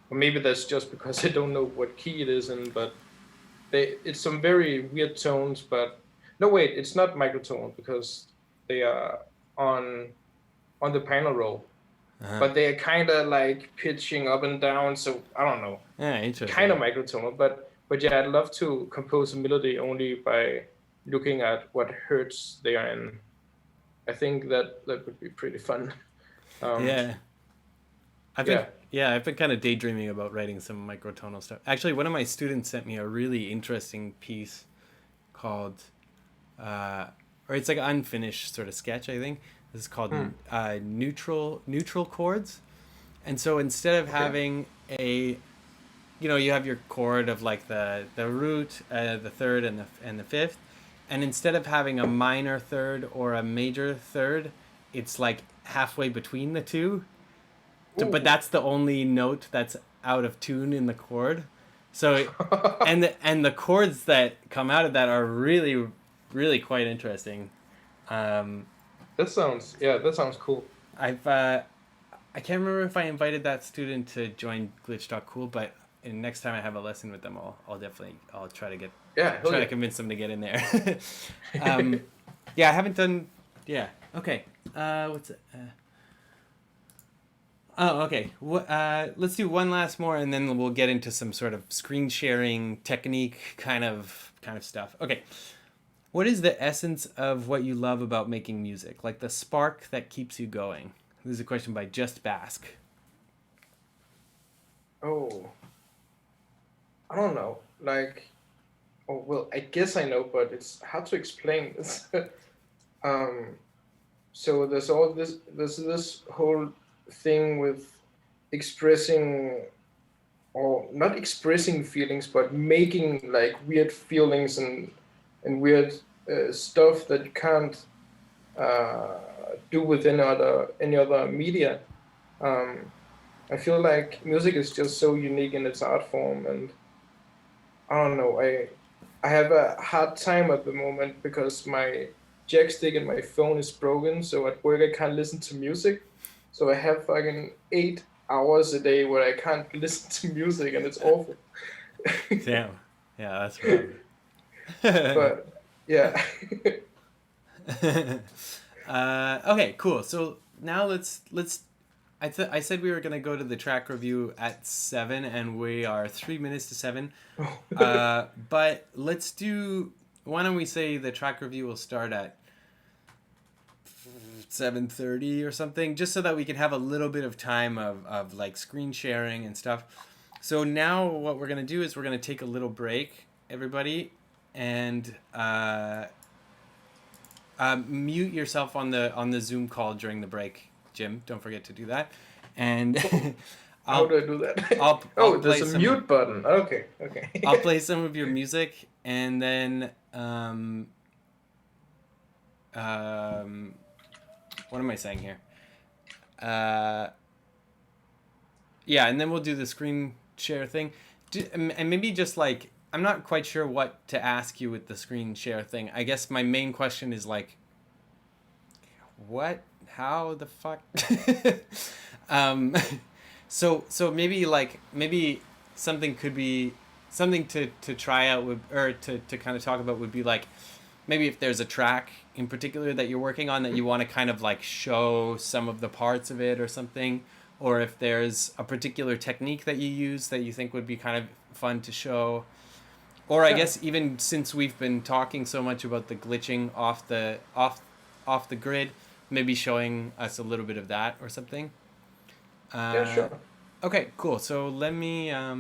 [SPEAKER 2] or maybe that's just because I don't know what key it is in, but it's some very weird tones. But no, wait, it's not microtonal, because they are on the panel roll. But they are kind of like pitching up and down, so I don't know.
[SPEAKER 1] Yeah, interesting.
[SPEAKER 2] Kind of microtonal, but yeah, I'd love to compose a melody only by looking at what hertz they are in. I think that would be pretty fun.
[SPEAKER 1] I've been kind of daydreaming about writing some microtonal stuff. Actually, one of my students sent me a really interesting piece called, or it's like an unfinished sort of sketch, I think. This is called neutral chords. And so instead of having you have your chord of like the root, the third, and the fifth, and instead of having a minor third or a major third, it's like halfway between the two. But that's the only note that's out of tune in the chord. So, and the chords that come out of that are really, really quite interesting.
[SPEAKER 2] That sounds cool.
[SPEAKER 1] I can't remember if I invited that student to join Glitch.cool, but next time I have a lesson with them, I'll try to to convince them to get in there. I haven't done. Yeah. Okay. What's it? Oh, okay. Let's do one last more, and then we'll get into some sort of screen sharing technique kind of stuff. Okay. What is the essence of what you love about making music? Like the spark that keeps you going? This is a question by Just Bask.
[SPEAKER 2] Oh, I don't know. Like, oh well, I guess I know, but it's hard to explain this. um, so there's this whole thing with expressing, or not expressing feelings, but making like weird feelings and weird stuff that you can't uh, do with any other media. Um, I feel like music is just so unique in its art form, and I don't know. I have a hard time at the moment because my jack stick in my phone is broken, so at work I can't listen to music. So I have fucking 8 hours a day where I can't listen to music, and it's awful.
[SPEAKER 1] Damn. Yeah, that's right.
[SPEAKER 2] But yeah.
[SPEAKER 1] Okay, cool. So now let's. I said we were gonna go to the track review at 7, and we are 3 minutes to 7. But let's do. Why don't we say the track review will start at 7:30 or something, just so that we can have a little bit of time of like screen sharing and stuff. So now what we're gonna do is we're gonna take a little break, everybody, and mute yourself on the Zoom call during the break, Jim. Don't forget to do that. And
[SPEAKER 2] how do I do that? I'll there's a mute button. Okay.
[SPEAKER 1] I'll play some of your music, and then what am I saying here? Yeah, and then we'll do the screen share thing, and maybe just like, I'm not quite sure what to ask you with the screen share thing. I guess my main question is like, what? How the fuck? So maybe something could be something to try out with, or to kind of talk about would be like, maybe if there's a track in particular that you're working on that you want to kind of like show some of the parts of it or something, or if there's a particular technique that you use that you think would be kind of fun to show. Or I guess even since we've been talking so much about the glitching off the grid, maybe showing us a little bit of that or something.
[SPEAKER 2] Yeah, sure.
[SPEAKER 1] Okay, cool. So let me let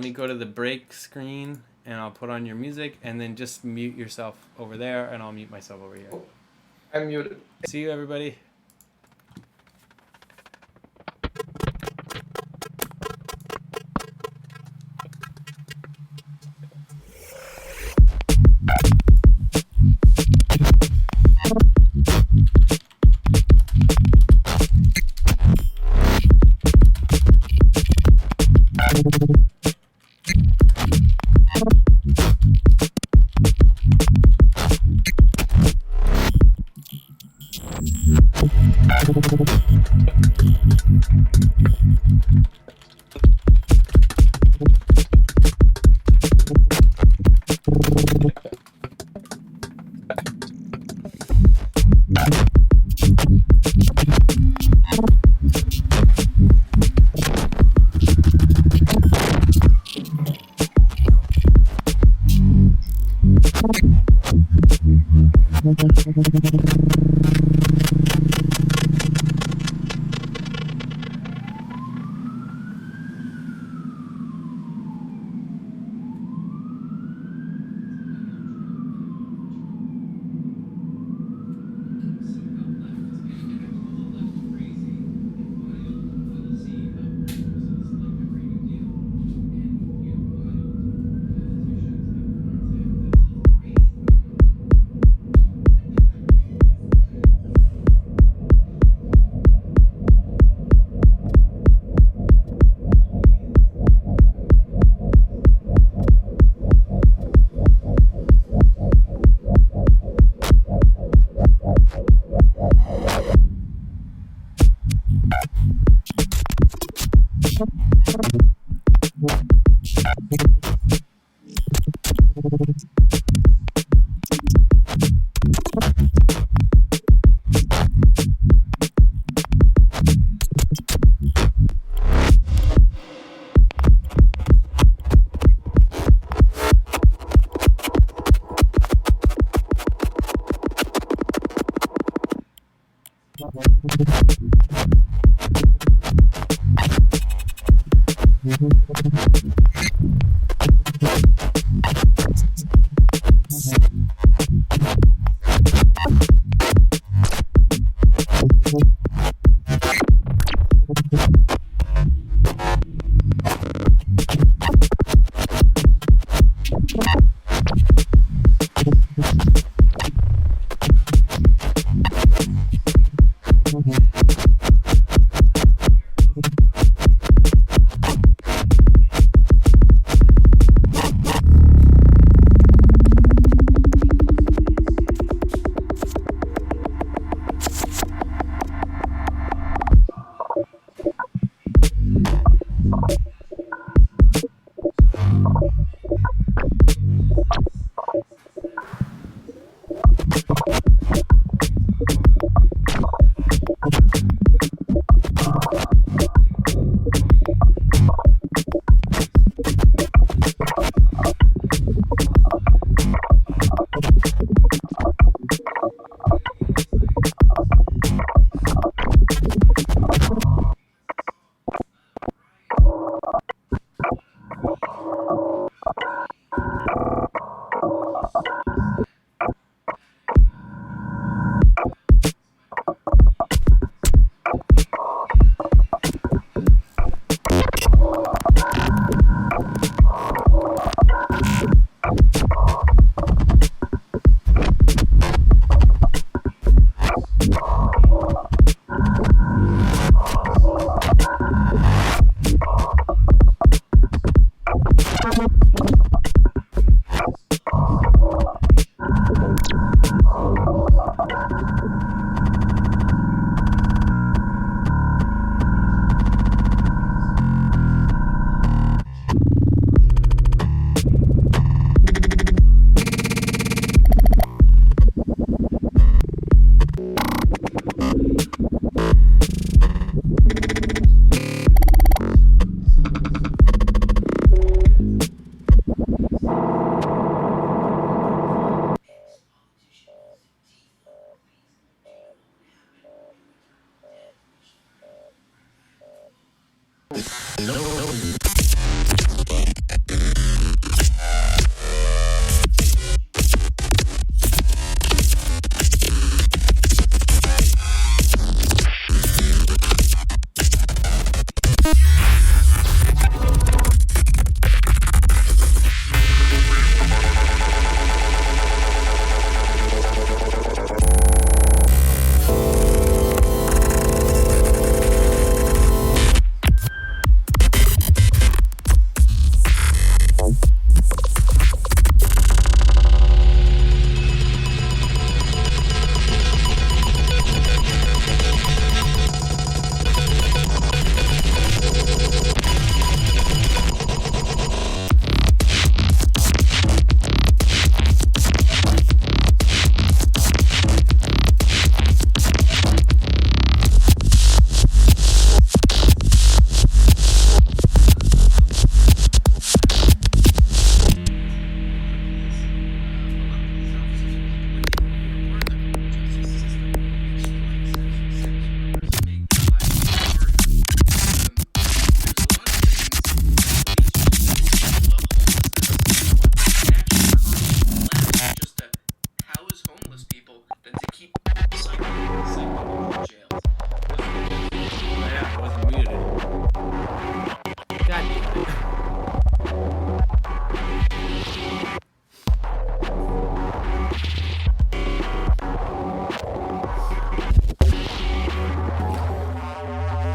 [SPEAKER 1] me go to the break screen, and I'll put on your music, and then just mute yourself over there, and I'll mute myself over here.
[SPEAKER 2] Oh, I'm muted.
[SPEAKER 1] See you, everybody.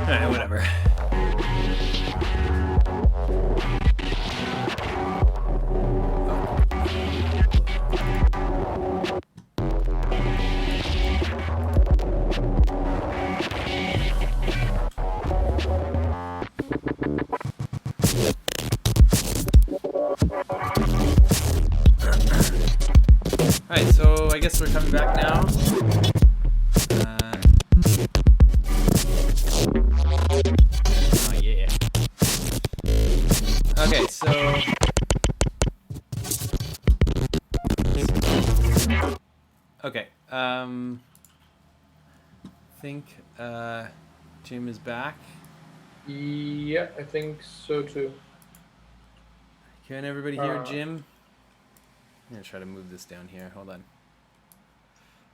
[SPEAKER 1] Alright, whatever. Alright, so I guess we're coming back now. Oh yeah. Okay, so okay. think Jim is back.
[SPEAKER 2] Yeah, I think so too.
[SPEAKER 1] Can everybody hear Jim? I'm gonna try to move this down here. Hold on.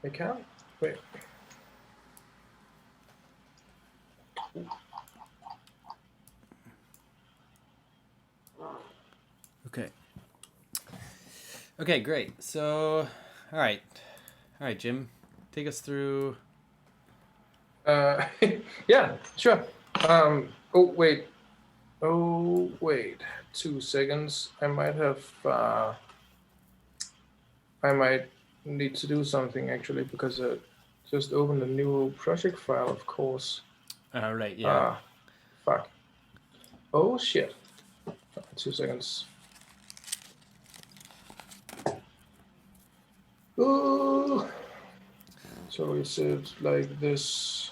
[SPEAKER 2] I can't. Wait.
[SPEAKER 1] Okay. Okay, great. So, all right, Jim, take us through.
[SPEAKER 2] Yeah, sure. Oh wait. 2 seconds. I might have. I might need to do something actually because I just opened a new project file, of course.
[SPEAKER 1] Right. Yeah.
[SPEAKER 2] Fuck. Oh shit. 2 seconds. Ooh. So is it like this?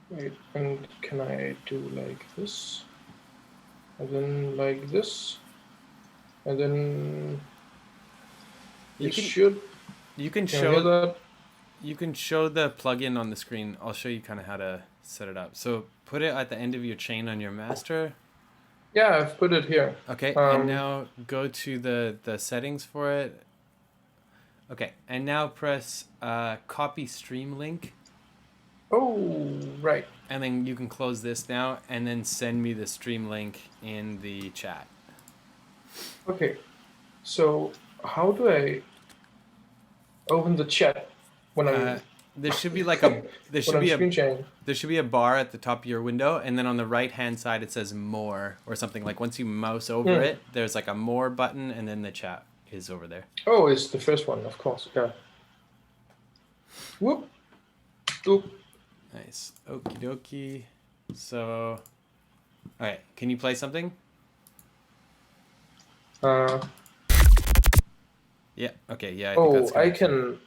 [SPEAKER 2] Wait, and can I do like this? And then like this? And then you can show
[SPEAKER 1] the plugin on the screen. I'll show you kind of how to set it up. So put it at the end of your chain on your master.
[SPEAKER 2] Yeah, I've put it here.
[SPEAKER 1] Okay, and now go to the settings for it. Okay, and now press copy stream link.
[SPEAKER 2] Oh, right.
[SPEAKER 1] And then you can close this now, and then send me the stream link in the chat.
[SPEAKER 2] Okay, so how do I open the chat when I'm?
[SPEAKER 1] There should be like a there should be a bar at the top of your window, and then on the right hand side it says more or something. Like once you mouse over it, there's like a more button, and then the chat is over there.
[SPEAKER 2] Oh, it's the first one, of course. Yeah. Whoop. Oop.
[SPEAKER 1] Nice. Okie dokie. So, all right. Can you play something? Yeah. Okay. Yeah.
[SPEAKER 2] I can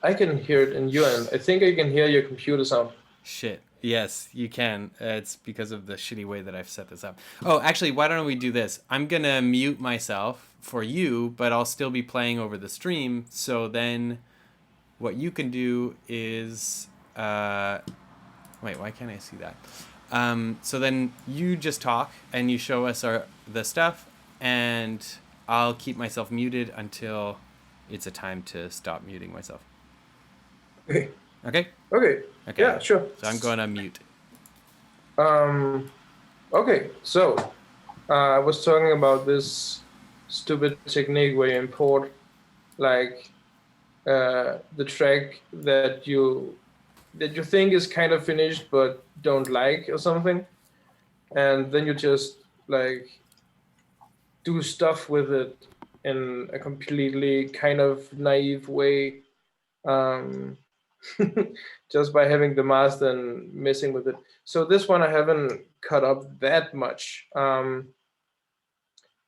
[SPEAKER 2] hear it in your end. I think I can hear your computer sound.
[SPEAKER 1] Shit. Yes, you can. It's because of the shitty way that I've set this up. Oh, actually, why don't we do this? I'm gonna mute myself for you, but I'll still be playing over the stream. So then, what you can do is, wait, why can't I see that? So then you just talk and you show us the stuff, and I'll keep myself muted until it's a time to stop muting myself.
[SPEAKER 2] Okay.
[SPEAKER 1] Okay?
[SPEAKER 2] Okay. Yeah, sure.
[SPEAKER 1] So I'm going to mute.
[SPEAKER 2] Okay, so I was talking about this stupid technique where you import like the track that you think is kind of finished but don't like or something, and then you just like do stuff with it in a completely kind of naive way, just by having the master and messing with it. So this one I haven't cut up that much,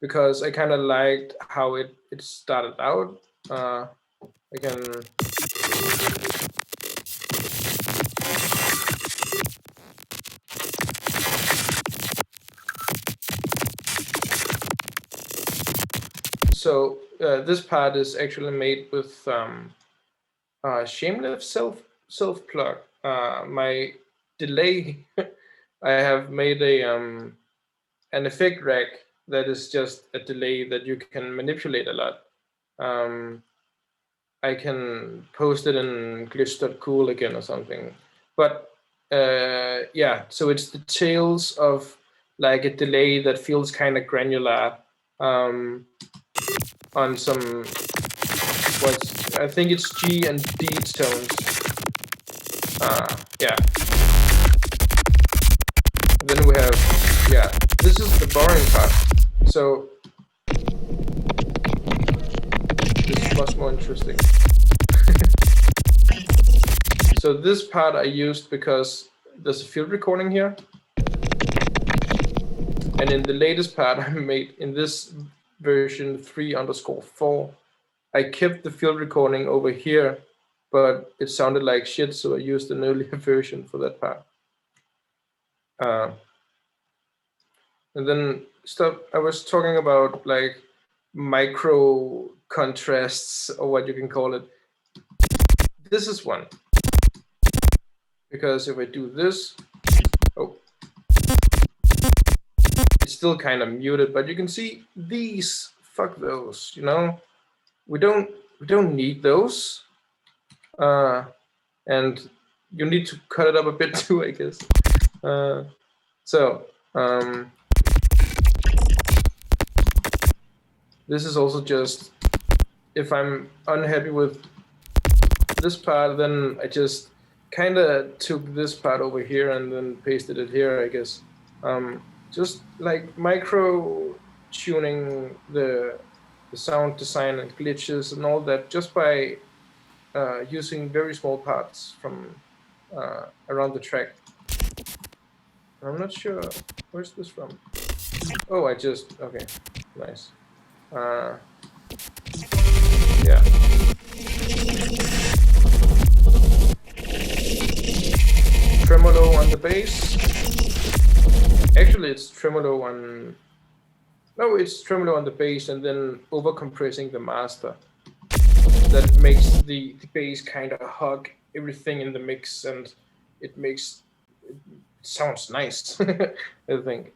[SPEAKER 2] because I kind of liked how it started out. I can so this part is actually made with shameless self plug. My delay, I have made an effect rack that is just a delay that you can manipulate a lot. I can post it in glitch.cool again or something. But yeah, so it's the tails of like a delay that feels kind of granular on some, I think it's G and D tones. Yeah. Then we have, this is the boring part. So this is much more interesting. So this part I used because there's a field recording here. And in the latest part I made in this version 3_4, I kept the field recording over here, but it sounded like shit, so I used an earlier version for that part. And then I was talking about like micro contrasts, or what you can call it. This is one. because if I do this, oh, it's still kind of muted, but you can see these, fuck those, you know? We don't need those. And you need to cut it up a bit too, I guess. So this is also just, if I'm unhappy with this part, then I just kind of took this part over here and then pasted it here, I guess. Just like micro tuning the sound design and glitches and all that, just by using very small parts from around the track. I'm not sure, where's this from? Oh, okay, nice. Yeah. Tremolo on the bass. Actually, it's tremolo on... No, it's tremolo on the bass and then over-compressing the master. That makes the bass kind of hug everything in the mix, and it sounds nice, I think.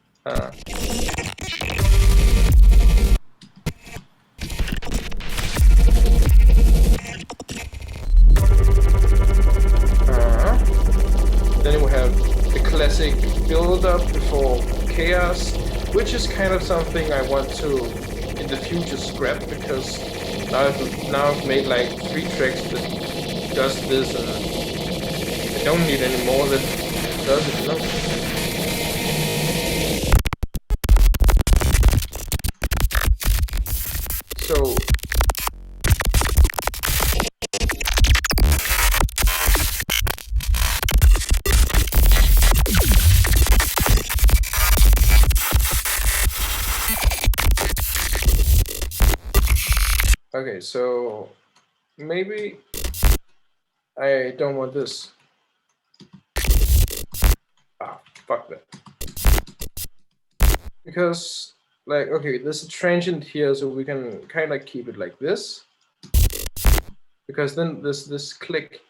[SPEAKER 2] Then we have the classic build-up before chaos, which is kind of something I want to, in the future, scrap, because now I've made like 3 tracks that does this, and I don't need any more that does it, you know? So okay, so maybe I don't want this. Ah, fuck that. Because, like, okay, there's a transient here, so we can kind of keep it like this. Because then this click,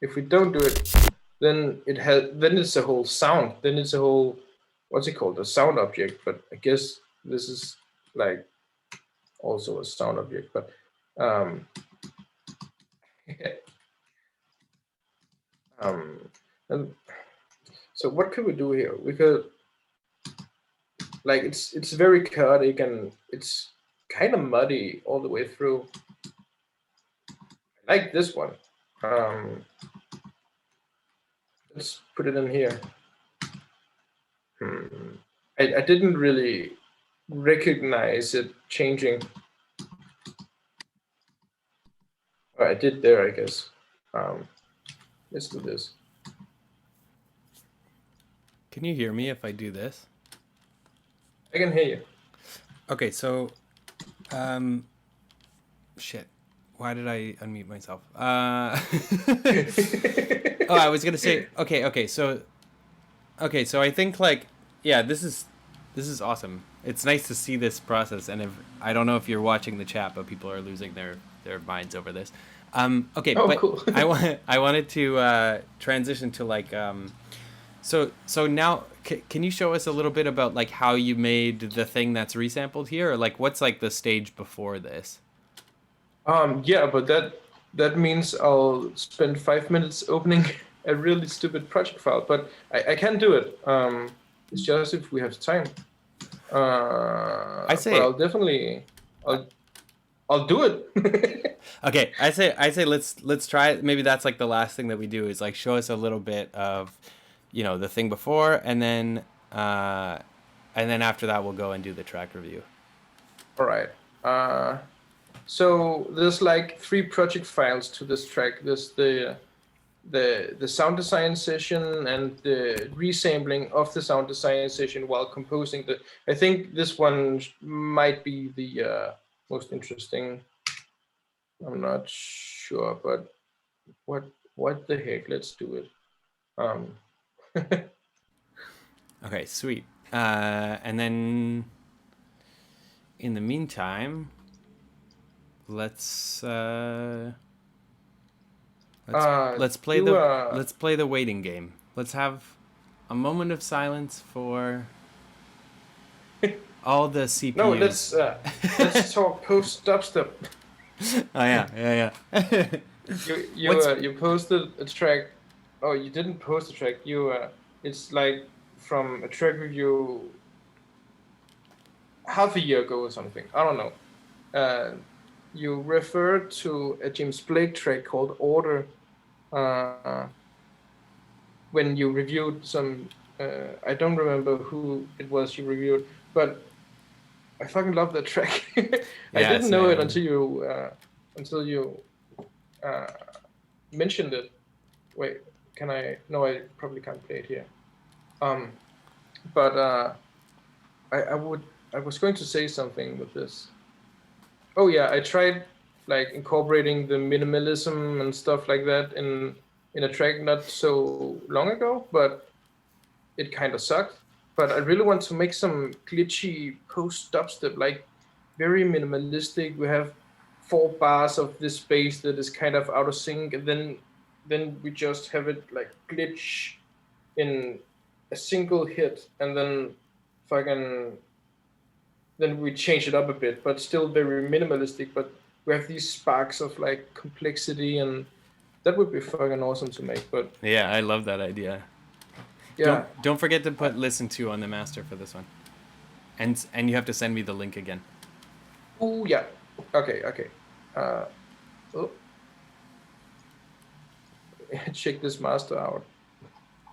[SPEAKER 2] if we don't do it, then it's a whole sound. Then it's a whole, what's it called? A sound object. But I guess this is like also a sound object. But and so what could we do here? We could, like, it's very chaotic and it's kind of muddy all the way through. I like this one. Let's put it in here. I didn't really recognize it changing. Oh, I did there, I guess. Let's do this.
[SPEAKER 1] Can you hear me if I do this?
[SPEAKER 2] I can hear you.
[SPEAKER 1] Okay, so, shit. Why did I unmute myself? Oh, I was gonna say. Okay. So I think, like, yeah, this is awesome. It's nice to see this process, and I don't know if you're watching the chat, but people are losing their minds over this. Okay,
[SPEAKER 2] oh,
[SPEAKER 1] but
[SPEAKER 2] cool.
[SPEAKER 1] I wanted to transition to, like, so now can you show us a little bit about, like, how you made the thing that's resampled here, or, like, what's, like, the stage before this?
[SPEAKER 2] Yeah, but that means I'll spend 5 minutes opening a really stupid project file, but I can do it. It's just if we have time.
[SPEAKER 1] I say,
[SPEAKER 2] but I'll definitely, I'll do it.
[SPEAKER 1] Okay, I say let's try it. Maybe that's, like, the last thing that we do is, like, show us a little bit of, you know, the thing before, and then after that we'll go and do the track review.
[SPEAKER 2] All right. So there's like 3 project files to this track. There's the sound design session and the resampling of the sound design session while composing the. I think this one might be the most interesting. I'm not sure, but what the heck? Let's do it.
[SPEAKER 1] Okay, sweet. And then in the meantime, let's Let's play the waiting game. Let's have a moment of silence for all the CPUs.
[SPEAKER 2] No, let's talk post dubstep.
[SPEAKER 1] Oh yeah.
[SPEAKER 2] You posted a track. Oh, you didn't post a track. It's like from a track review half a year ago or something. I don't know. You referred to a James Blake track called Order when you reviewed some. I don't remember who it was you reviewed, but I fucking love that track. I didn't know it until you mentioned it. Wait, can I? No, I probably can't play it here. But I was going to say something with this. Oh yeah, I tried like incorporating the minimalism and stuff like that in a track not so long ago, but it kind of sucked. But I really want to make some glitchy post dubstep, like very minimalistic. We have 4 bars of this bass that is kind of out of sync, and then we just have it like glitch in a single hit, and then we change it up a bit, but still very minimalistic. But we have these sparks of like complexity, and that would be fucking awesome to make. But
[SPEAKER 1] yeah, I love that idea. Yeah. Don't forget to put listen to on the master for this one, and you have to send me the link again.
[SPEAKER 2] Oh yeah. Okay. Check this master out.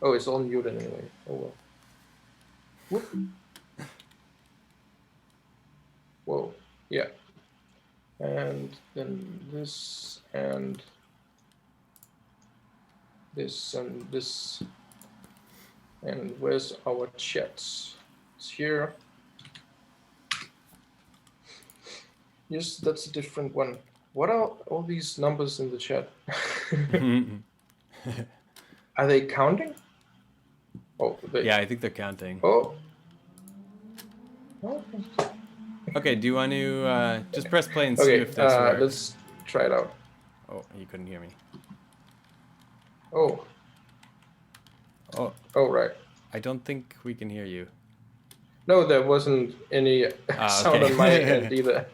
[SPEAKER 2] Oh, it's all muted anyway. Oh well. Whoop. Whoa. Yeah. And then this and this and this. And where's our chats? It's here. Yes, that's a different one. What are all these numbers in the chat? Are they counting? Oh,
[SPEAKER 1] yeah, I think they're counting.
[SPEAKER 2] Oh.
[SPEAKER 1] Okay, do you want to just press play and see if this works?
[SPEAKER 2] Let's try it out.
[SPEAKER 1] Oh, you couldn't hear me.
[SPEAKER 2] Oh, right.
[SPEAKER 1] I don't think we can hear you.
[SPEAKER 2] No, there wasn't any sound on my end either.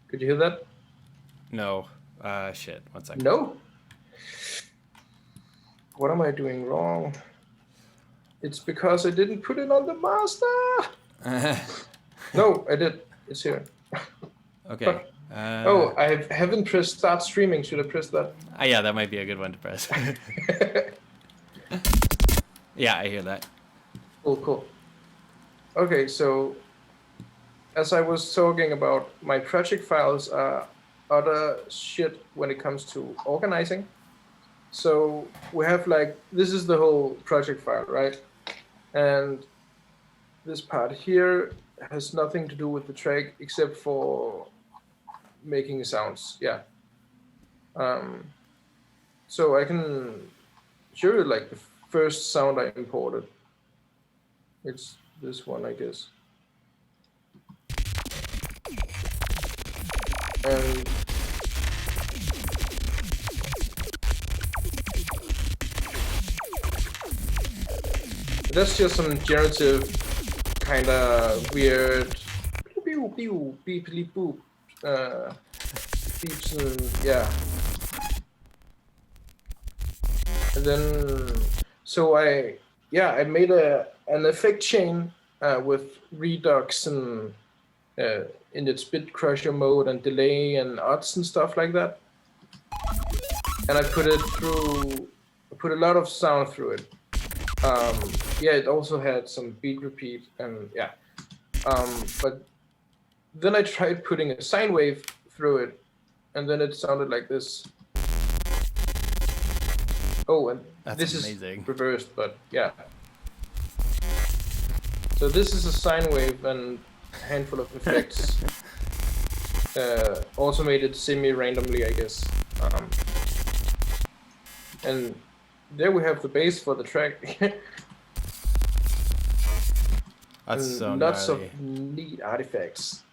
[SPEAKER 2] Could you hear that?
[SPEAKER 1] No. Shit. 1 second.
[SPEAKER 2] No? What am I doing wrong? It's because I didn't put it on the master. No, I did. It's here.
[SPEAKER 1] Okay.
[SPEAKER 2] I haven't pressed start streaming. Should I press that?
[SPEAKER 1] Yeah, that might be a good one to press. Yeah, I hear that.
[SPEAKER 2] Cool. Okay, so as I was talking about, my project files are other shit when it comes to organizing. So we have like, this is the whole project file, right? And this part here has nothing to do with the track except for making sounds. Yeah. So I can show you like the first sound I imported. It's this one, I guess. And that's just some generative kind of weird beeply boop beeps, and yeah. And then so I made an effect chain with redux and in its bit crusher mode and delay and odds and stuff like that. And I put a lot of sound through it. It also had some beat repeat and yeah. But then I tried putting a sine wave through it, and then it sounded like this. Oh, and this
[SPEAKER 1] amazing.
[SPEAKER 2] Is reversed, but yeah. So this is a sine wave and a handful of effects, automated semi-randomly, I guess. And there we have the bass for the track.
[SPEAKER 1] That's so
[SPEAKER 2] lots
[SPEAKER 1] gnarly.
[SPEAKER 2] of neat artifacts.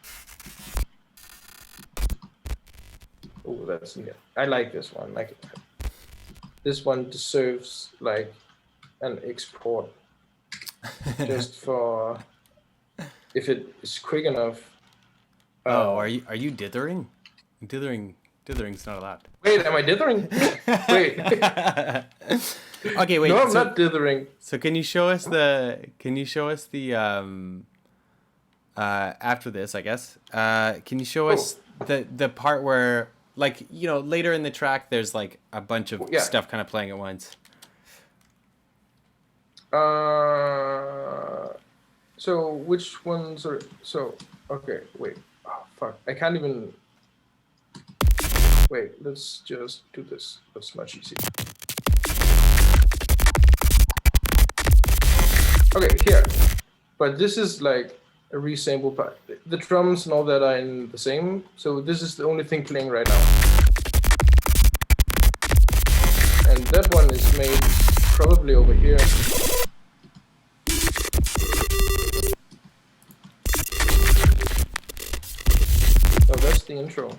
[SPEAKER 2] Oh, that's neat. I like this one. Like, this one deserves like an export, just for if it is quick enough.
[SPEAKER 1] Are you dithering? Dithering's not allowed.
[SPEAKER 2] Wait, am I dithering? Wait.
[SPEAKER 1] Okay, wait.
[SPEAKER 2] No, I'm not dithering.
[SPEAKER 1] So can you show us the after this, I guess. Can you show us the part where, like, you know, later in the track there's like a bunch of stuff kind of playing at once?
[SPEAKER 2] So which ones are okay, wait. Oh fuck. I can't even wait, let's just do this. That's much easier. Okay, here. But this is like a resample part. The drums and all that are in the same, so this is the only thing playing right now. And that one is made probably over here. So that's the intro.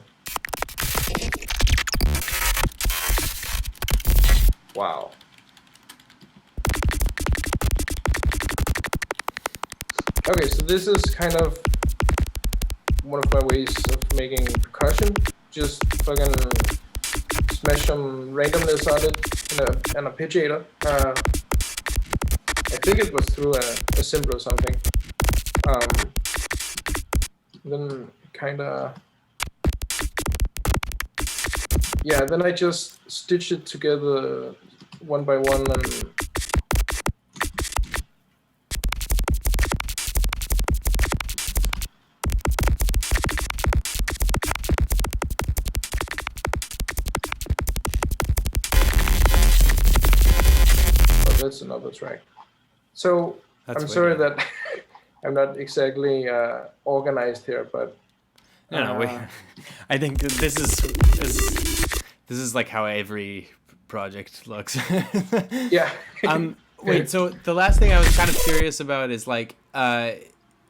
[SPEAKER 2] Wow. Okay, so this is kind of one of my ways of making percussion. Just fucking smash some randomness on it in an arpeggiator. I think it was through a cymbal or something. Then kinda... Yeah, then I just stitch it together one by one and... That's another track. So I'm sorry that I'm not exactly organized here, but
[SPEAKER 1] no, I think this is like how every project looks.
[SPEAKER 2] Yeah.
[SPEAKER 1] Wait. So the last thing I was kind of curious about is like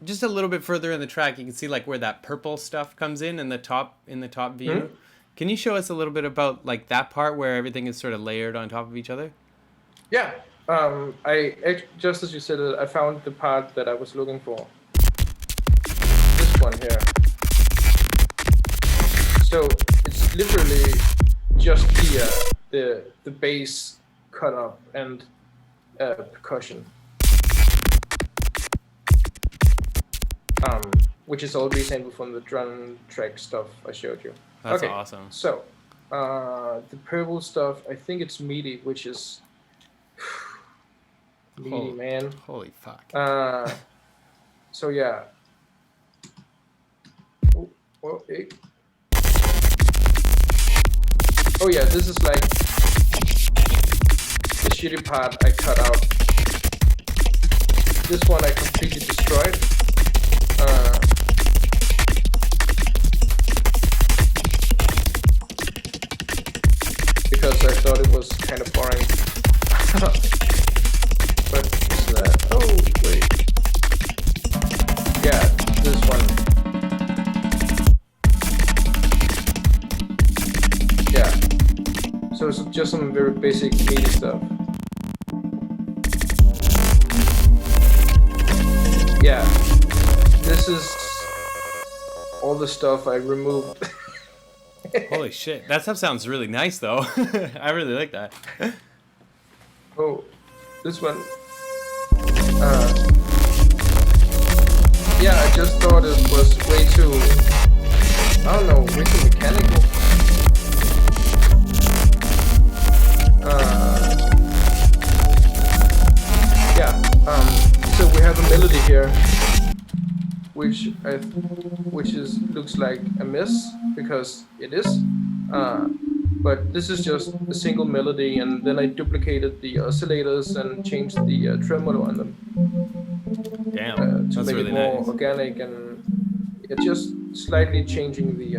[SPEAKER 1] just a little bit further in the track, you can see like where that purple stuff comes in the top view. Mm-hmm. Can you show us a little bit about like that part where everything is sort of layered on top of each other?
[SPEAKER 2] Yeah. Just as you said it, I found the part that I was looking for. This one here. So it's literally just the bass cut up and percussion, which is all resampled from the drum track stuff I showed you.
[SPEAKER 1] That's awesome.
[SPEAKER 2] So the purple stuff, I think it's MIDI, which is MIDI, man.
[SPEAKER 1] Holy fuck.
[SPEAKER 2] So yeah. Hey. Oh yeah, this is like the shitty part I cut out. This one I completely destroyed. Because I thought it was kind of boring. But is that? Oh wait. Yeah, this one. Yeah. So it's just some very basic MIDI stuff. Yeah. This is all the stuff I removed.
[SPEAKER 1] Holy shit. That stuff sounds really nice though. I really like that.
[SPEAKER 2] Oh, this one. Yeah, I just thought it was way too, I don't know, way too mechanical. So we have a melody here, which looks like a miss because it is. But this is just a single melody, and then I duplicated the oscillators and changed the tremolo on them.
[SPEAKER 1] Damn,
[SPEAKER 2] to make
[SPEAKER 1] really
[SPEAKER 2] it more
[SPEAKER 1] nice.
[SPEAKER 2] organic, and it's just slightly changing the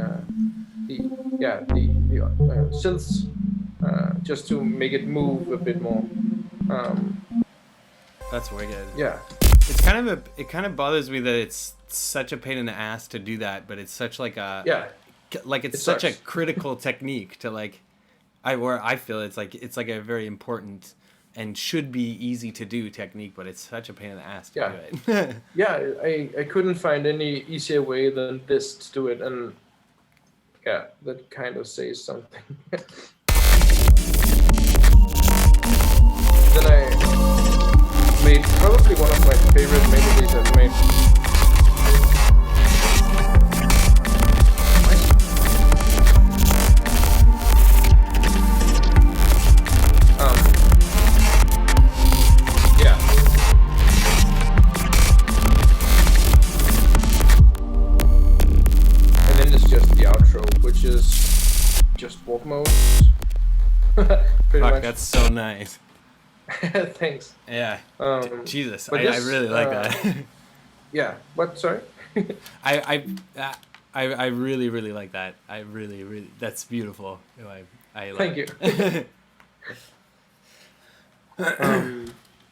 [SPEAKER 2] synths just to make it move a bit more.
[SPEAKER 1] That's wicked.
[SPEAKER 2] Yeah.
[SPEAKER 1] It kind of bothers me that it's such a pain in the ass to do that, but it's such like a like it's such a critical technique to like, I feel it's like a very important and should be easy to do technique, but it's such a pain in the ass to do it.
[SPEAKER 2] Yeah, I couldn't find any easier way than this to do it, and yeah, that kind of says something. Then I made probably one of my favorite melodies I've made. Walk mode.
[SPEAKER 1] Fuck, that's so nice.
[SPEAKER 2] Thanks.
[SPEAKER 1] Yeah. Jesus, I really like that.
[SPEAKER 2] Yeah. What? Sorry.
[SPEAKER 1] I really like that. I really that's beautiful. I
[SPEAKER 2] Thank you.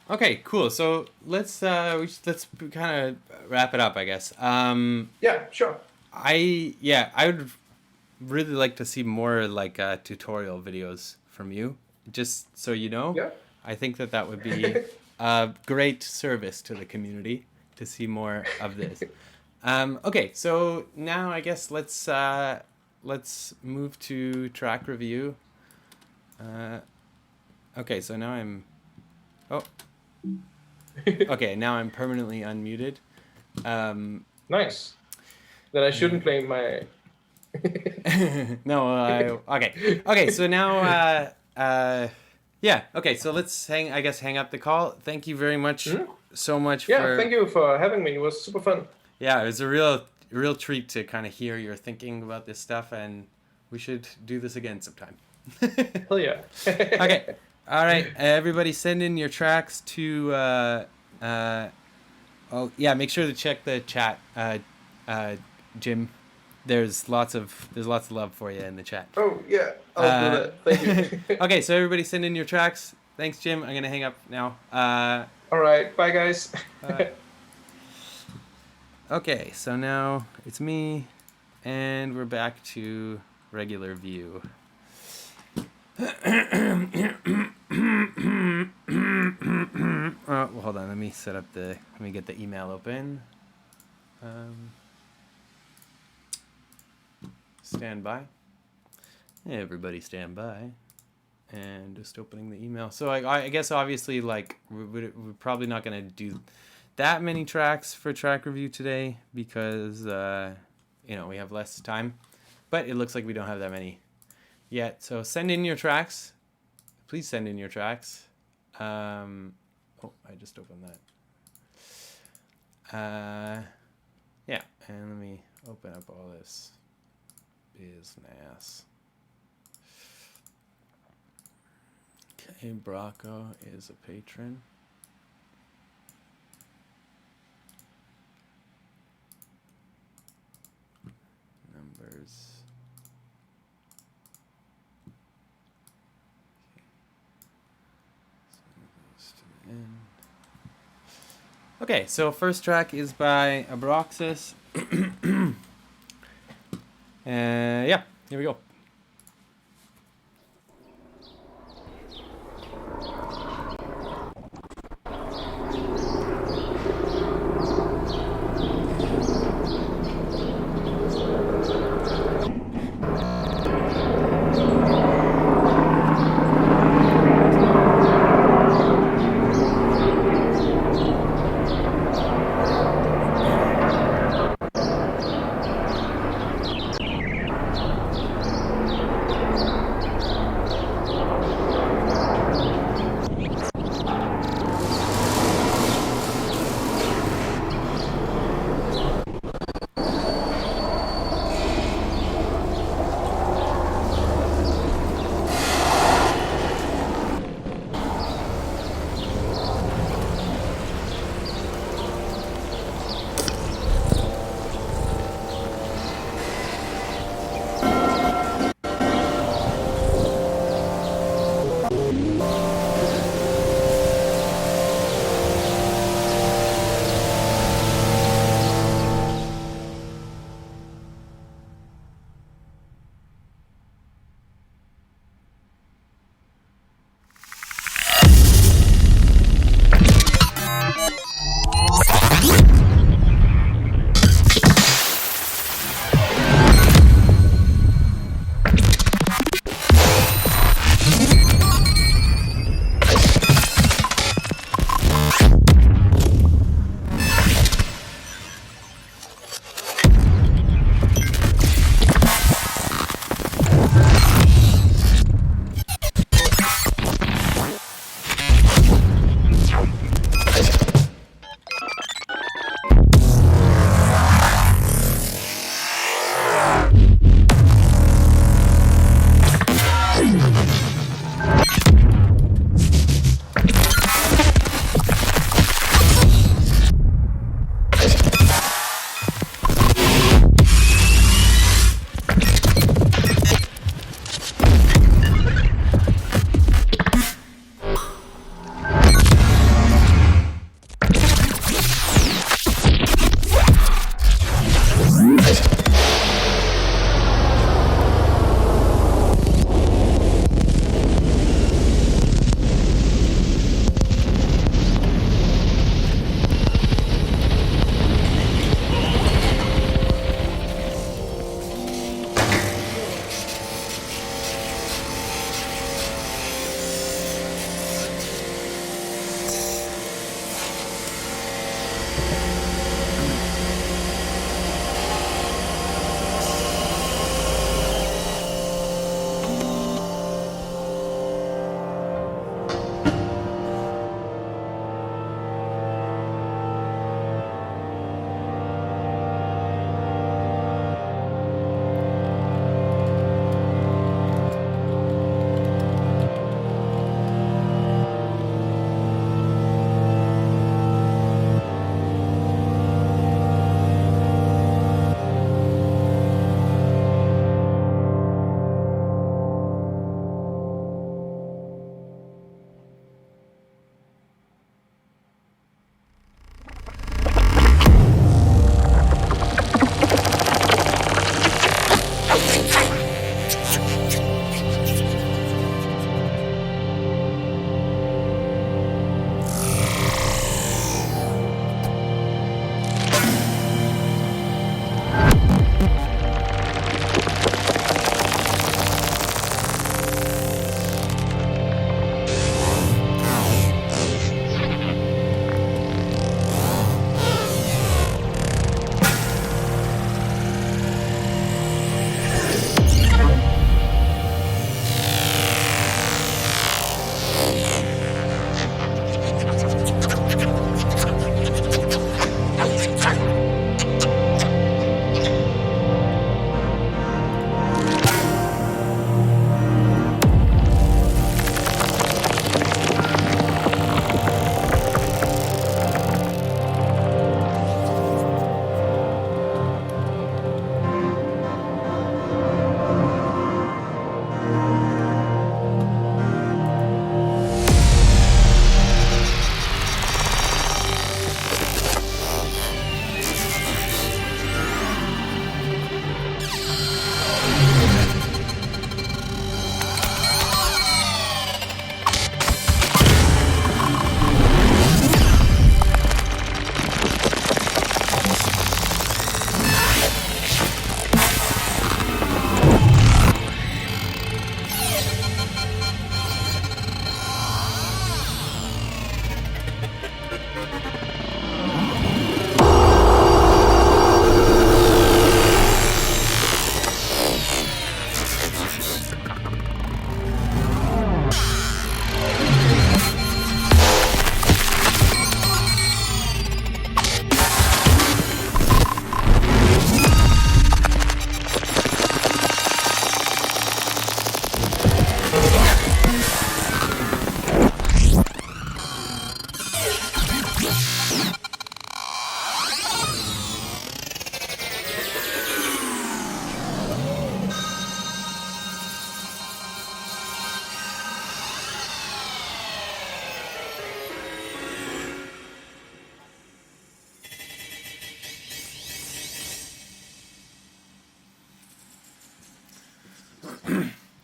[SPEAKER 1] Okay, cool. So let's let's kind of wrap it up, I guess.
[SPEAKER 2] Yeah, sure.
[SPEAKER 1] I would really like to see more like tutorial videos from you, just so you know.
[SPEAKER 2] Yeah.
[SPEAKER 1] I think that would be a great service to the community to see more of this. Okay, so now I guess let's move to track review. Okay, so now I'm okay, now I'm permanently unmuted.
[SPEAKER 2] Nice. Then I shouldn't claim my
[SPEAKER 1] no, okay, so now yeah, okay, so let's hang up the call. Thank you very much so much for
[SPEAKER 2] thank you for having me. It was super fun.
[SPEAKER 1] Yeah, it was a real treat to kind of hear your thinking about this stuff, and we should do this again sometime.
[SPEAKER 2] Hell yeah.
[SPEAKER 1] Okay, all right, everybody send in your tracks to oh yeah, make sure to check the chat, Jim. There's lots of love for you in the chat.
[SPEAKER 2] Oh yeah, I'll do that. Thank you.
[SPEAKER 1] Okay, so everybody send in your tracks. Thanks, Jim. I'm gonna hang up now.
[SPEAKER 2] All right, bye guys.
[SPEAKER 1] Okay, so now it's me, and we're back to regular view. Well, hold on. Let me get the email open. Stand by. Everybody stand by. And just opening the email. So I guess obviously like we're probably not going to do that many tracks for track review today because you know, we have less time. But it looks like we don't have that many yet. So send in your tracks. Please send in your tracks. Oh, I just opened that. Yeah, and let me open up all this business. Okay, Bracco is a patron. Numbers. Okay, so first track is by Abroxis. Yeah, here we go.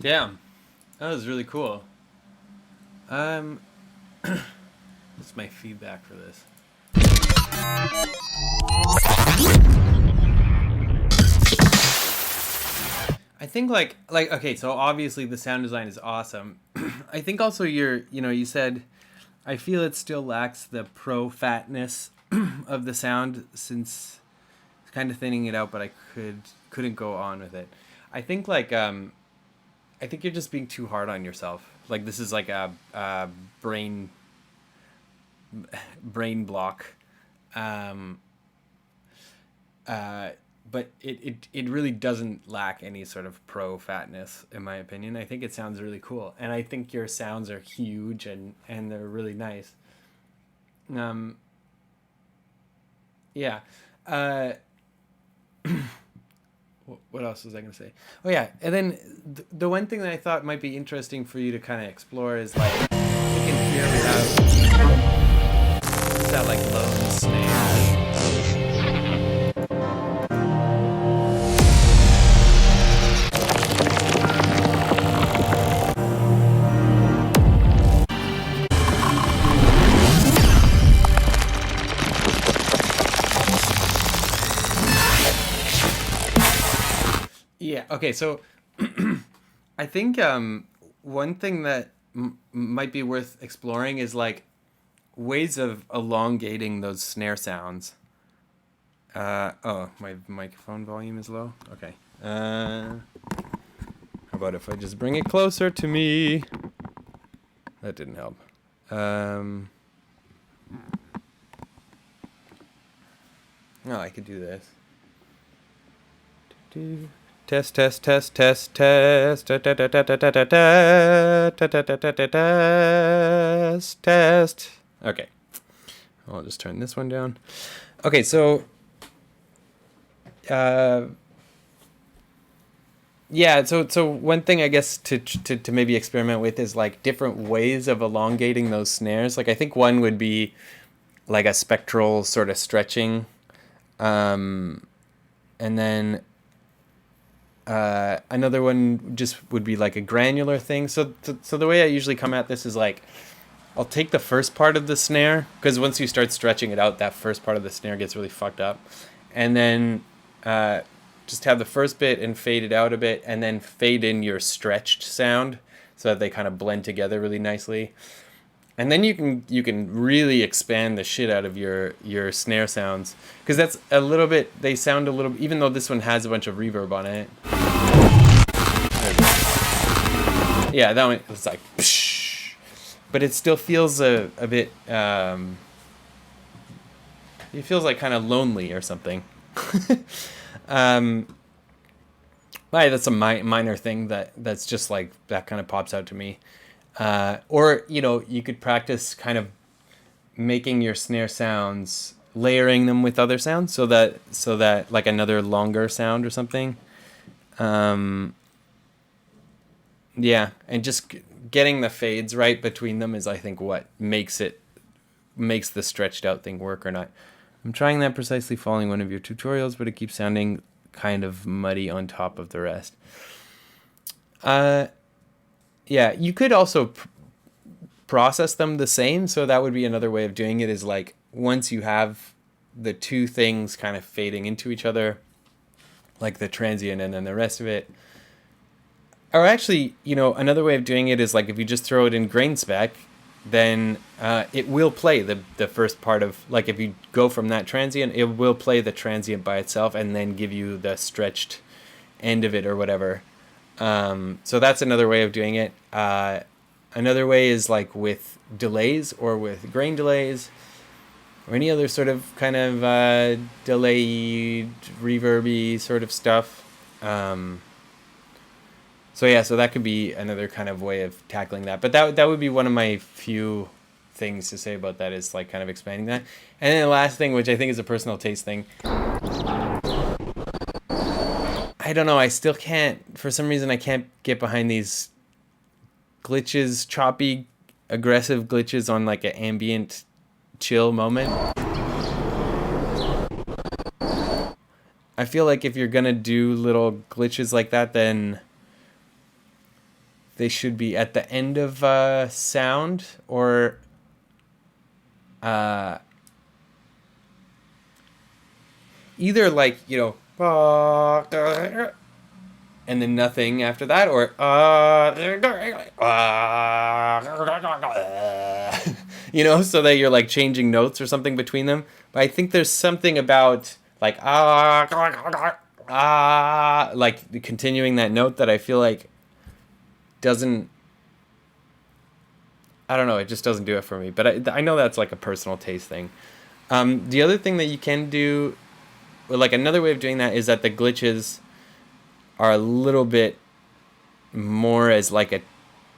[SPEAKER 1] Yeah, that was really cool. What's my feedback for this? I think like okay, so obviously the sound design is awesome. I think also you said I feel it still lacks the pro fatness of the sound, since it's kind of thinning it out, but I couldn't go on with it. I think I think you're just being too hard on yourself. Like this is like a brain block. But it really doesn't lack any sort of pro fatness, in my opinion. I think it sounds really cool, and I think your sounds are huge and they're really nice. Yeah. What else was I gonna say? Oh yeah, and then the one thing that I thought might be interesting for you to kind of explore is like you can hear that like lone snare. Yeah. Okay. So, I think one thing that might be worth exploring is like ways of elongating those snare sounds. Oh, my microphone volume is low. Okay. How about if I just bring it closer to me? That didn't help. No, I could do this. Test. Okay. I'll just turn this one down. Okay, so yeah, so one thing I guess to maybe experiment with is like different ways of elongating those snares. Like I think one would be like a spectral sort of stretching, and then another one just would be like a granular thing. So the way I usually come at this is like I'll take the first part of the snare, because once you start stretching it out, that first part of the snare gets really fucked up, and then just have the first bit and fade it out a bit, and then fade in your stretched sound so that they kind of blend together really nicely. And then you can really expand the shit out of your snare sounds, because that's a little bit, they sound a little, even though this one has a bunch of reverb on it. Yeah, that one it's like psh, but it still feels a bit it feels like kind of lonely or something. That's a minor thing that's just like that kind of pops out to me. Or you could practice kind of making your snare sounds, layering them with other sounds, so that like another longer sound or something. Yeah, and just getting the fades right between them is, I think, what makes the stretched out thing work or not. I'm trying that precisely following one of your tutorials, but it keeps sounding kind of muddy on top of the rest. Yeah, you could also process them the same, so that would be another way of doing it, is like once you have the two things kind of fading into each other, like the transient and then the rest of it. Or actually, another way of doing it is like if you just throw it in grain spec, then it will play the first part of, like if you go from that transient, it will play the transient by itself and then give you the stretched end of it or whatever. So that's another way of doing it. Another way is like with delays or with grain delays or any other sort of kind of delayed, reverby sort of stuff. So that could be another kind of way of tackling that. But that would be one of my few things to say about that, is like kind of expanding that. And then the last thing, which I think is a personal taste thing, I don't know, I still can't, for some reason I can't get behind these glitches, choppy, aggressive glitches on like an ambient chill moment. I feel like if you're gonna do little glitches like that, then they should be at the end of sound, or either like, and then nothing after that, or so that you're like changing notes or something between them. But I think there's something about like like continuing that note that I feel like doesn't, I don't know, it just doesn't do it for me. But I know that's like a personal taste thing. The other thing that you can do, or like another way of doing that, is that the glitches are a little bit more as like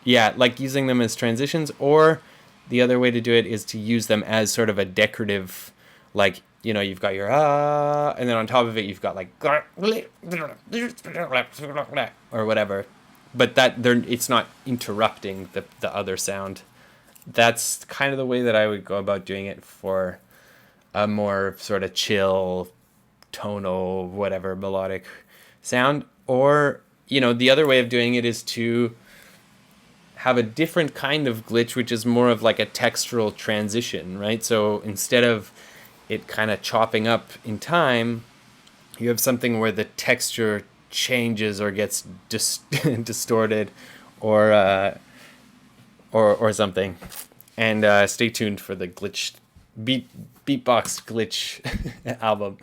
[SPEAKER 1] like using them as transitions, or the other way to do it is to use them as sort of a decorative, like, you've got your and then on top of it you've got like or whatever, but it's not interrupting the other sound. That's kind of the way that I would go about doing it for a more sort of chill, tonal, whatever, melodic sound. Or, the other way of doing it is to have a different kind of glitch, which is more of like a textural transition, right? So instead of it kind of chopping up in time, you have something where the texture changes or gets distorted or something. And stay tuned for the glitch beatbox glitch album.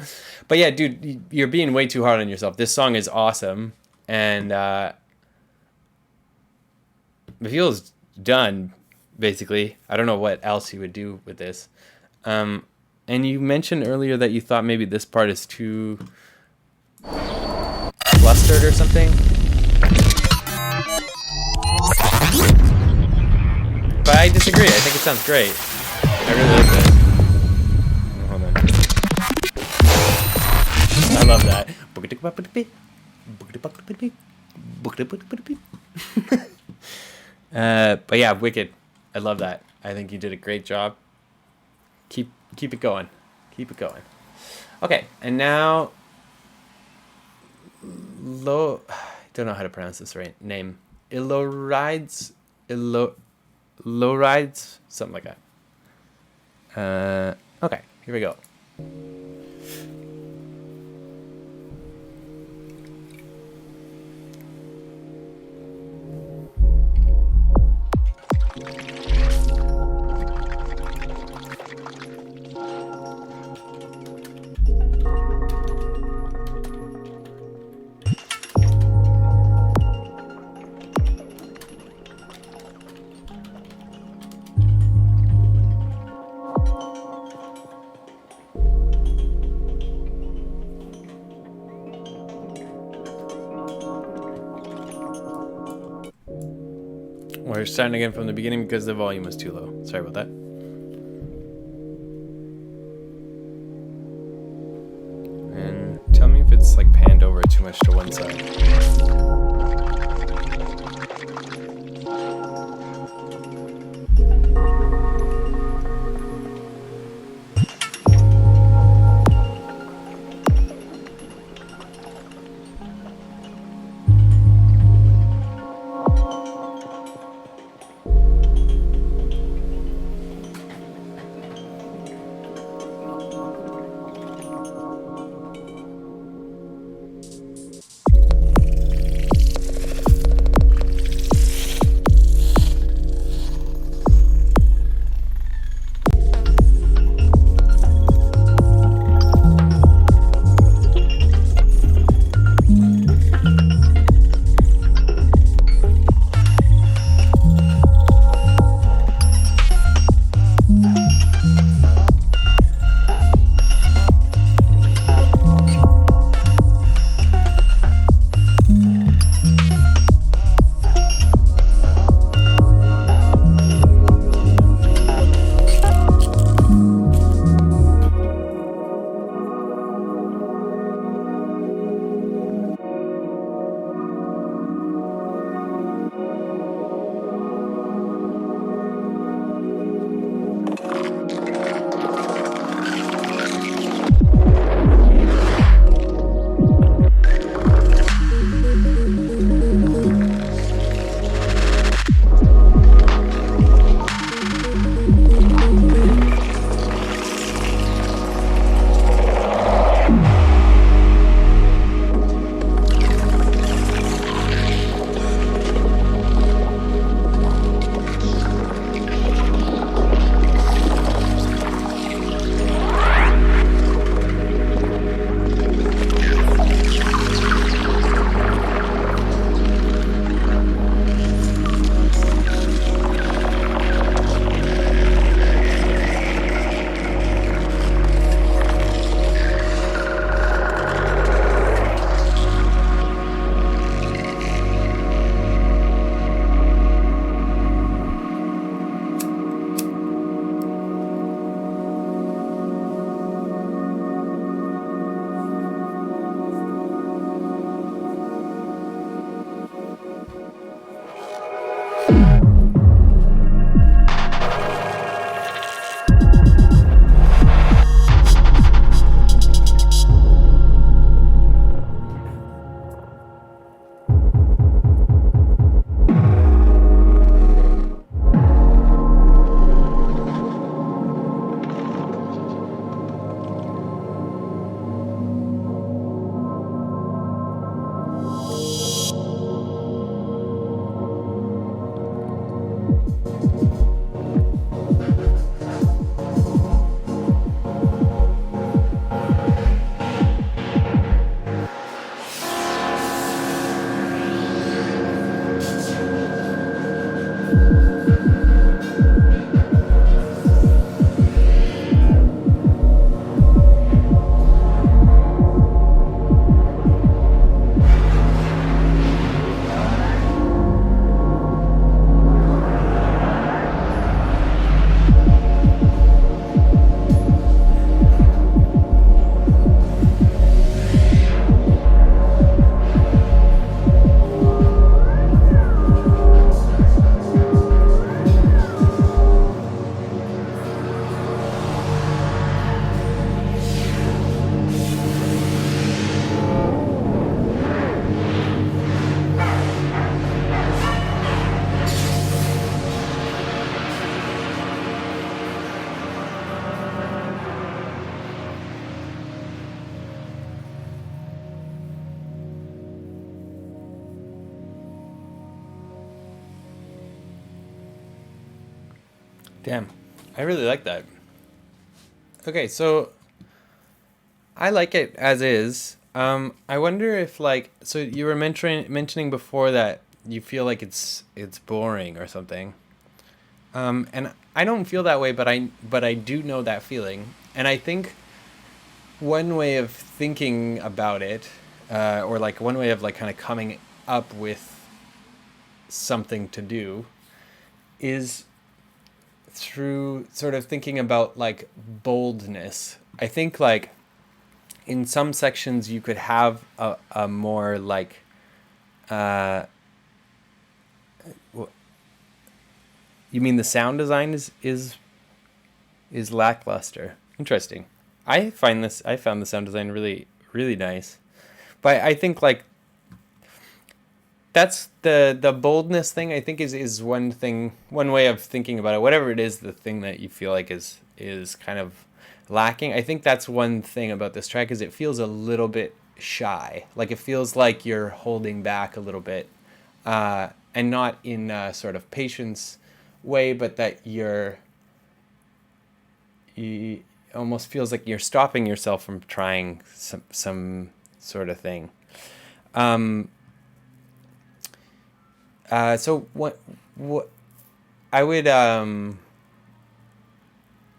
[SPEAKER 1] But yeah, dude, you're being way too hard on yourself. This song is awesome, and it feels done, basically. I don't know what else you would do with this. And you mentioned earlier that you thought maybe this part is too flustered or something. But I disagree. I think it sounds great. I really like that. Hold on. I love that. But yeah, wicked. I love that. I think you did a great job. Keep it going. Keep it going. Okay, and now I don't know how to pronounce this right name. Lowrides, something like that. Okay, here we go. We're starting again from the beginning because the volume was too low. Sorry about that. And tell me if it's like panned over too much to one side. Damn, I really like that. Okay, so I like it as is. I wonder if like, so you were mentioning before that you feel like it's boring or something. And I don't feel that way, but I do know that feeling, and I think one way of thinking about it, or like one way of like kind of coming up with something to do, is through sort of thinking about like boldness. I think like in some sections you could have a more like you mean the sound design is lackluster. Interesting. I found the sound design really, really nice. But I think like that's the boldness thing, I think is one thing, one way of thinking about it. Whatever it is, the thing that you feel like is kind of lacking. I think that's one thing about this track, is it feels a little bit shy. Like it feels like you're holding back a little bit, and not in a sort of patience way, but that you almost feels like you're stopping yourself from trying some sort of thing. So what I would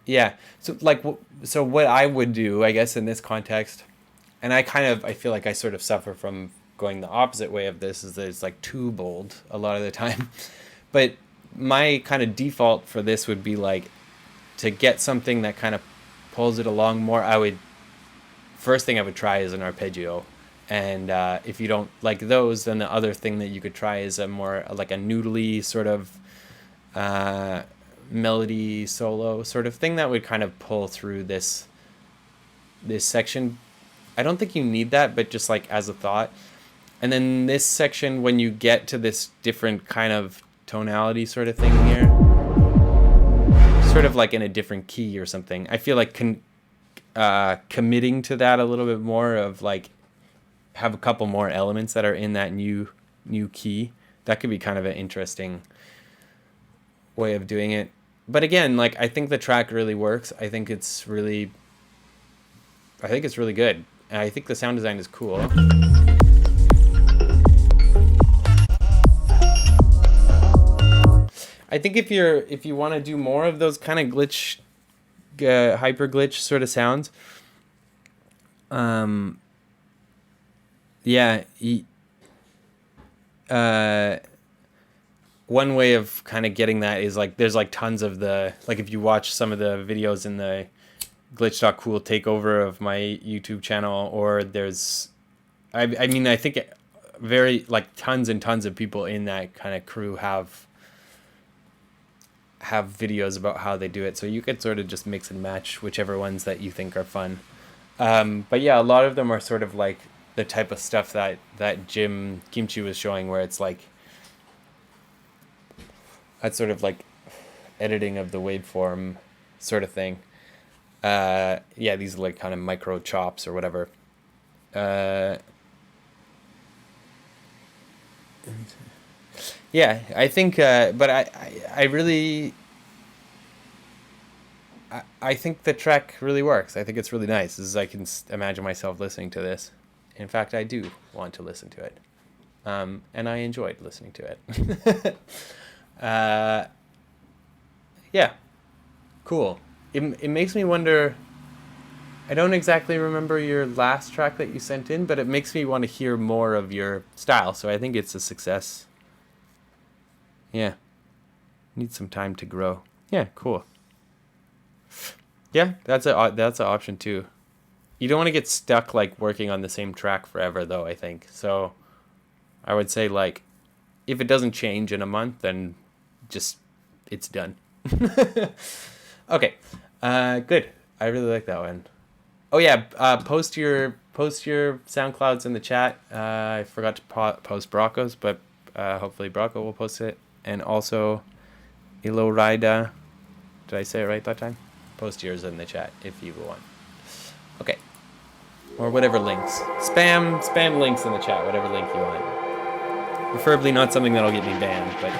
[SPEAKER 1] yeah, so like so what I would do, I guess, in this context, and I feel like I sort of suffer from going the opposite way of this, is that it's like too bold a lot of the time. But my kind of default for this would be like, to get something that kind of pulls it along more, first thing I would try is an arpeggio. And if you don't like those, then the other thing that you could try is a more like a noodly sort of melody solo sort of thing that would kind of pull through this section. I don't think you need that, but just like as a thought. And then this section, when you get to this different kind of tonality sort of thing here, sort of like in a different key or something, I feel like committing to that a little bit more, of like have a couple more elements that are in that new key, that could be kind of an interesting way of doing it. But again, like I think the track really works. I think it's really good. And I think the sound design is cool. I think if you want to do more of those kind of glitch, hyper glitch sort of sounds, one way of kind of getting that is like, there's like tons of like if you watch some of the videos in the glitch.cool takeover of my YouTube channel, or there's, I mean, I think very like tons and tons of people in that kind of crew have videos about how they do it, so you could sort of just mix and match whichever ones that you think are fun. But yeah, a lot of them are sort of like the type of stuff that Kimchi was showing, where it's like that sort of like editing of the waveform sort of thing. These are like kind of micro chops or whatever. I think, but I really, I think the track really works. I think it's really nice. I can imagine myself listening to this. In fact, I do want to listen to it. And I enjoyed listening to it. Cool. It makes me wonder, I don't exactly remember your last track that you sent in, but it makes me want to hear more of your style, so I think it's a success. Yeah. Need some time to grow. Yeah, cool. Yeah, that's an option too. You don't want to get stuck like working on the same track forever though, I think. So I would say like, if it doesn't change in a month, then just, it's done. Okay. Good. I really like that one. Oh yeah, post your SoundClouds in the chat. I forgot to post Brocco's, but hopefully Brocco will post it. And also Ilorida, did I say it right that time? Post yours in the chat if you want. Okay. Or whatever links. Spam links in the chat, whatever link you want. Preferably not something that'll get me banned, but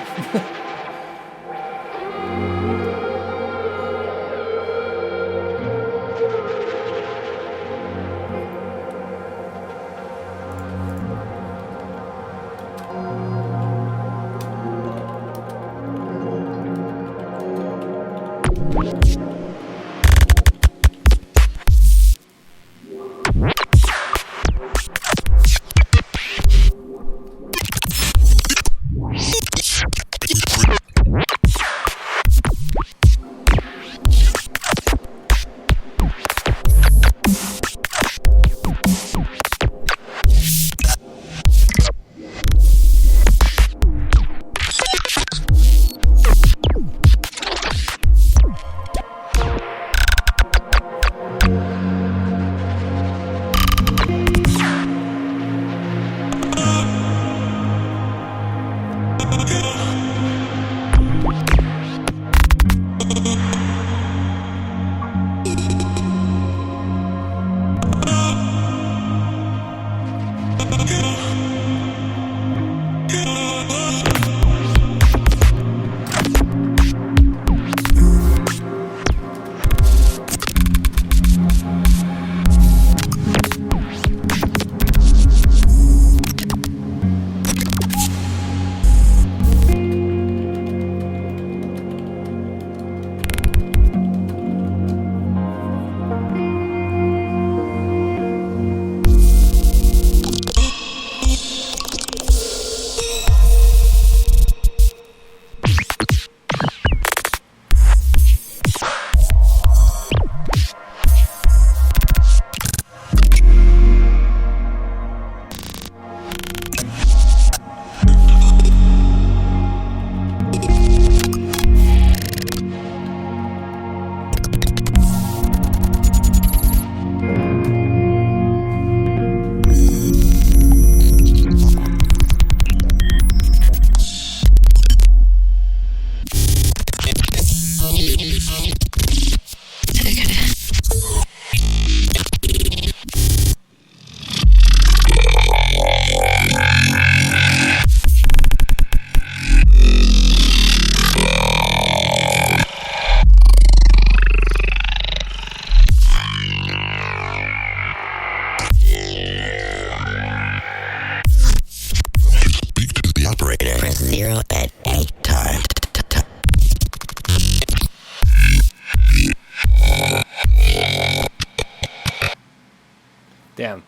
[SPEAKER 1] Damn,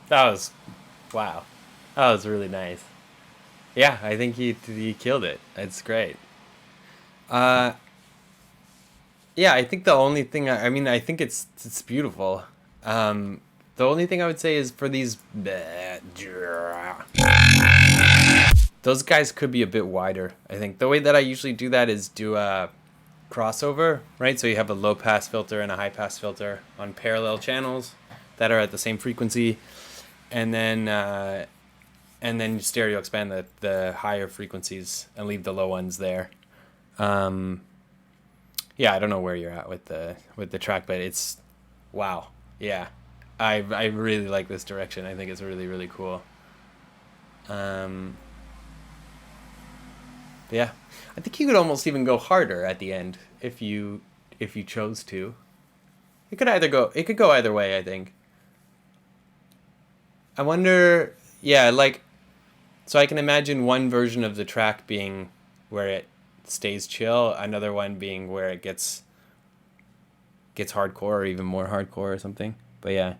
[SPEAKER 1] that was, wow, that was really nice. Yeah, I think he killed it. It's great. Yeah, I think the only thing I mean, I think it's beautiful. The only thing I would say is for these, those guys could be a bit wider. I think the way that I usually do that is do a crossover, right? So you have a low pass filter and a high pass filter on parallel channels that are at the same frequency, and then you stereo expand the higher frequencies and leave the low ones there. Yeah, I don't know where you're at with the track, but it's, wow. Yeah, I really like this direction. I think it's really, really cool. Yeah, I think you could almost even go harder at the end if you chose to. It could go either way, I think. I wonder, yeah, like, so I can imagine one version of the track being where it stays chill, another one being where it gets hardcore or even more hardcore or something. But yeah,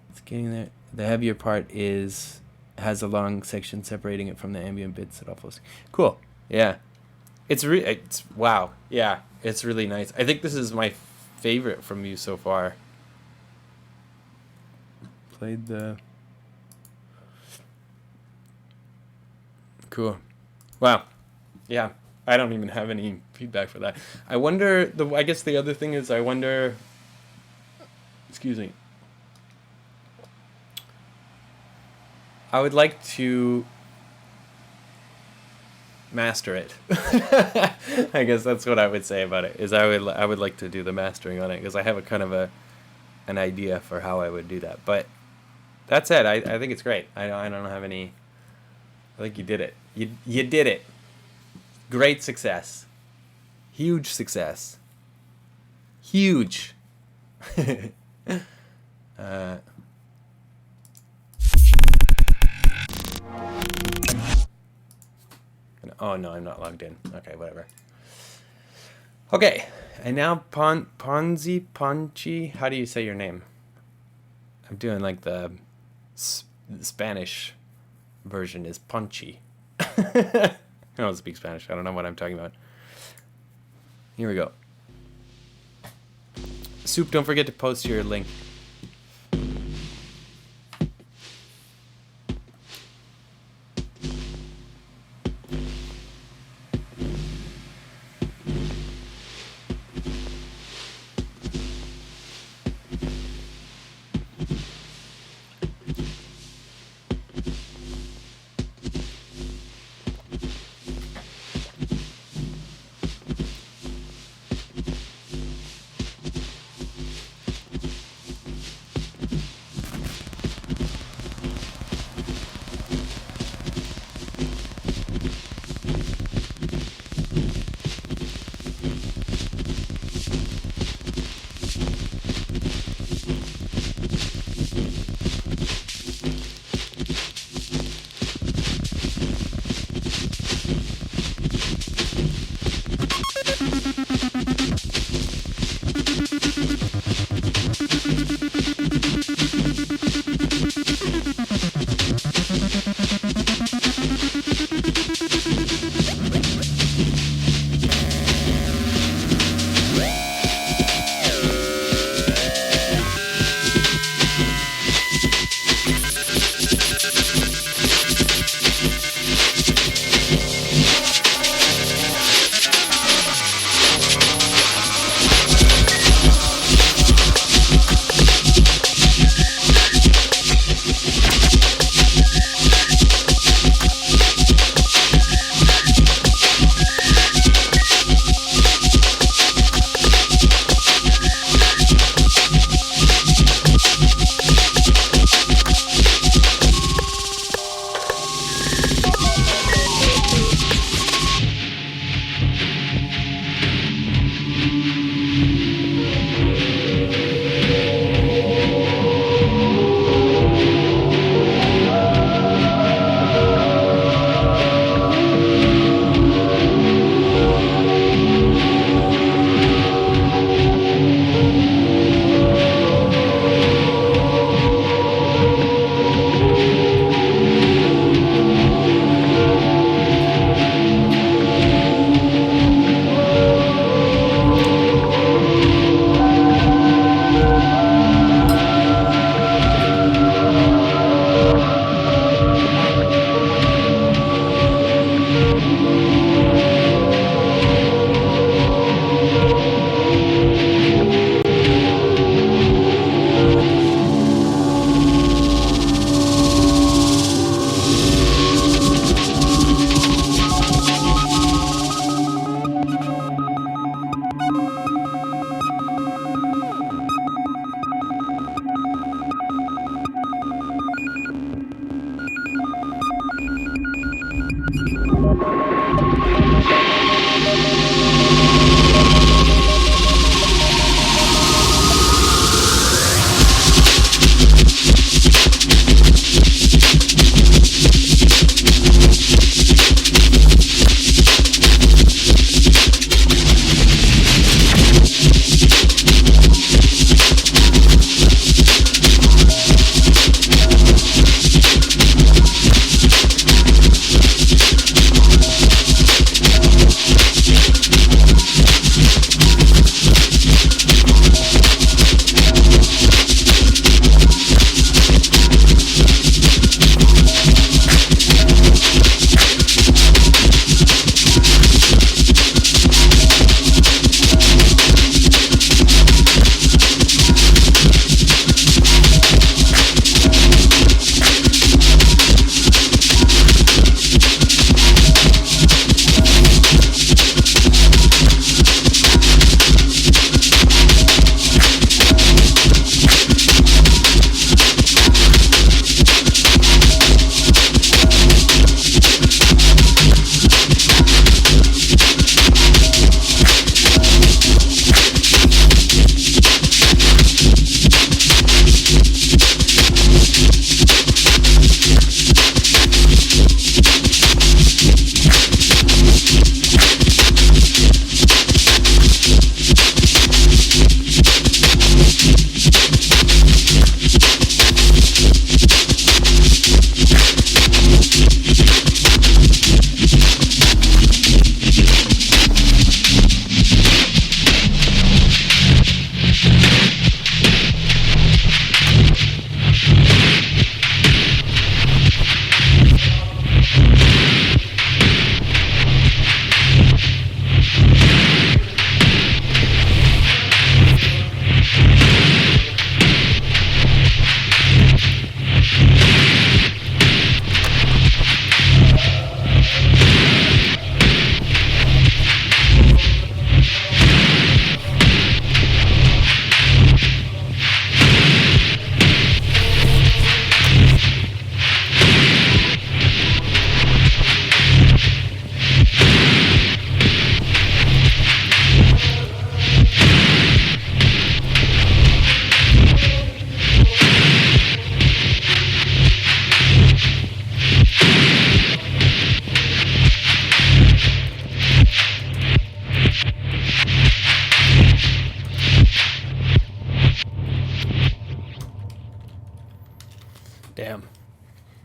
[SPEAKER 1] it's getting there. The heavier part has a long section separating it from the ambient bits at all flows. Cool. Yeah, it's wow. Yeah, it's really nice. I think this is my favorite from you so far. Played the. Cool. Wow. Yeah. I don't even have any feedback for that. I wonder, I guess the other thing is, I wonder, excuse me. I would like to master it. I guess that's what I would say about it, is I would like to do the mastering on it, because I have a kind of an idea for how I would do that. But that said, I think it's great. I don't have any. I think you did it. You did it. Great success. Huge success. Huge. Oh no, I'm not logged in. Okay, whatever. Okay, and now Ponchi. How do you say your name? I'm doing like the Spanish version is Ponchi. I don't speak Spanish. I don't know what I'm talking about. Here we go. Soup, don't forget to post your link.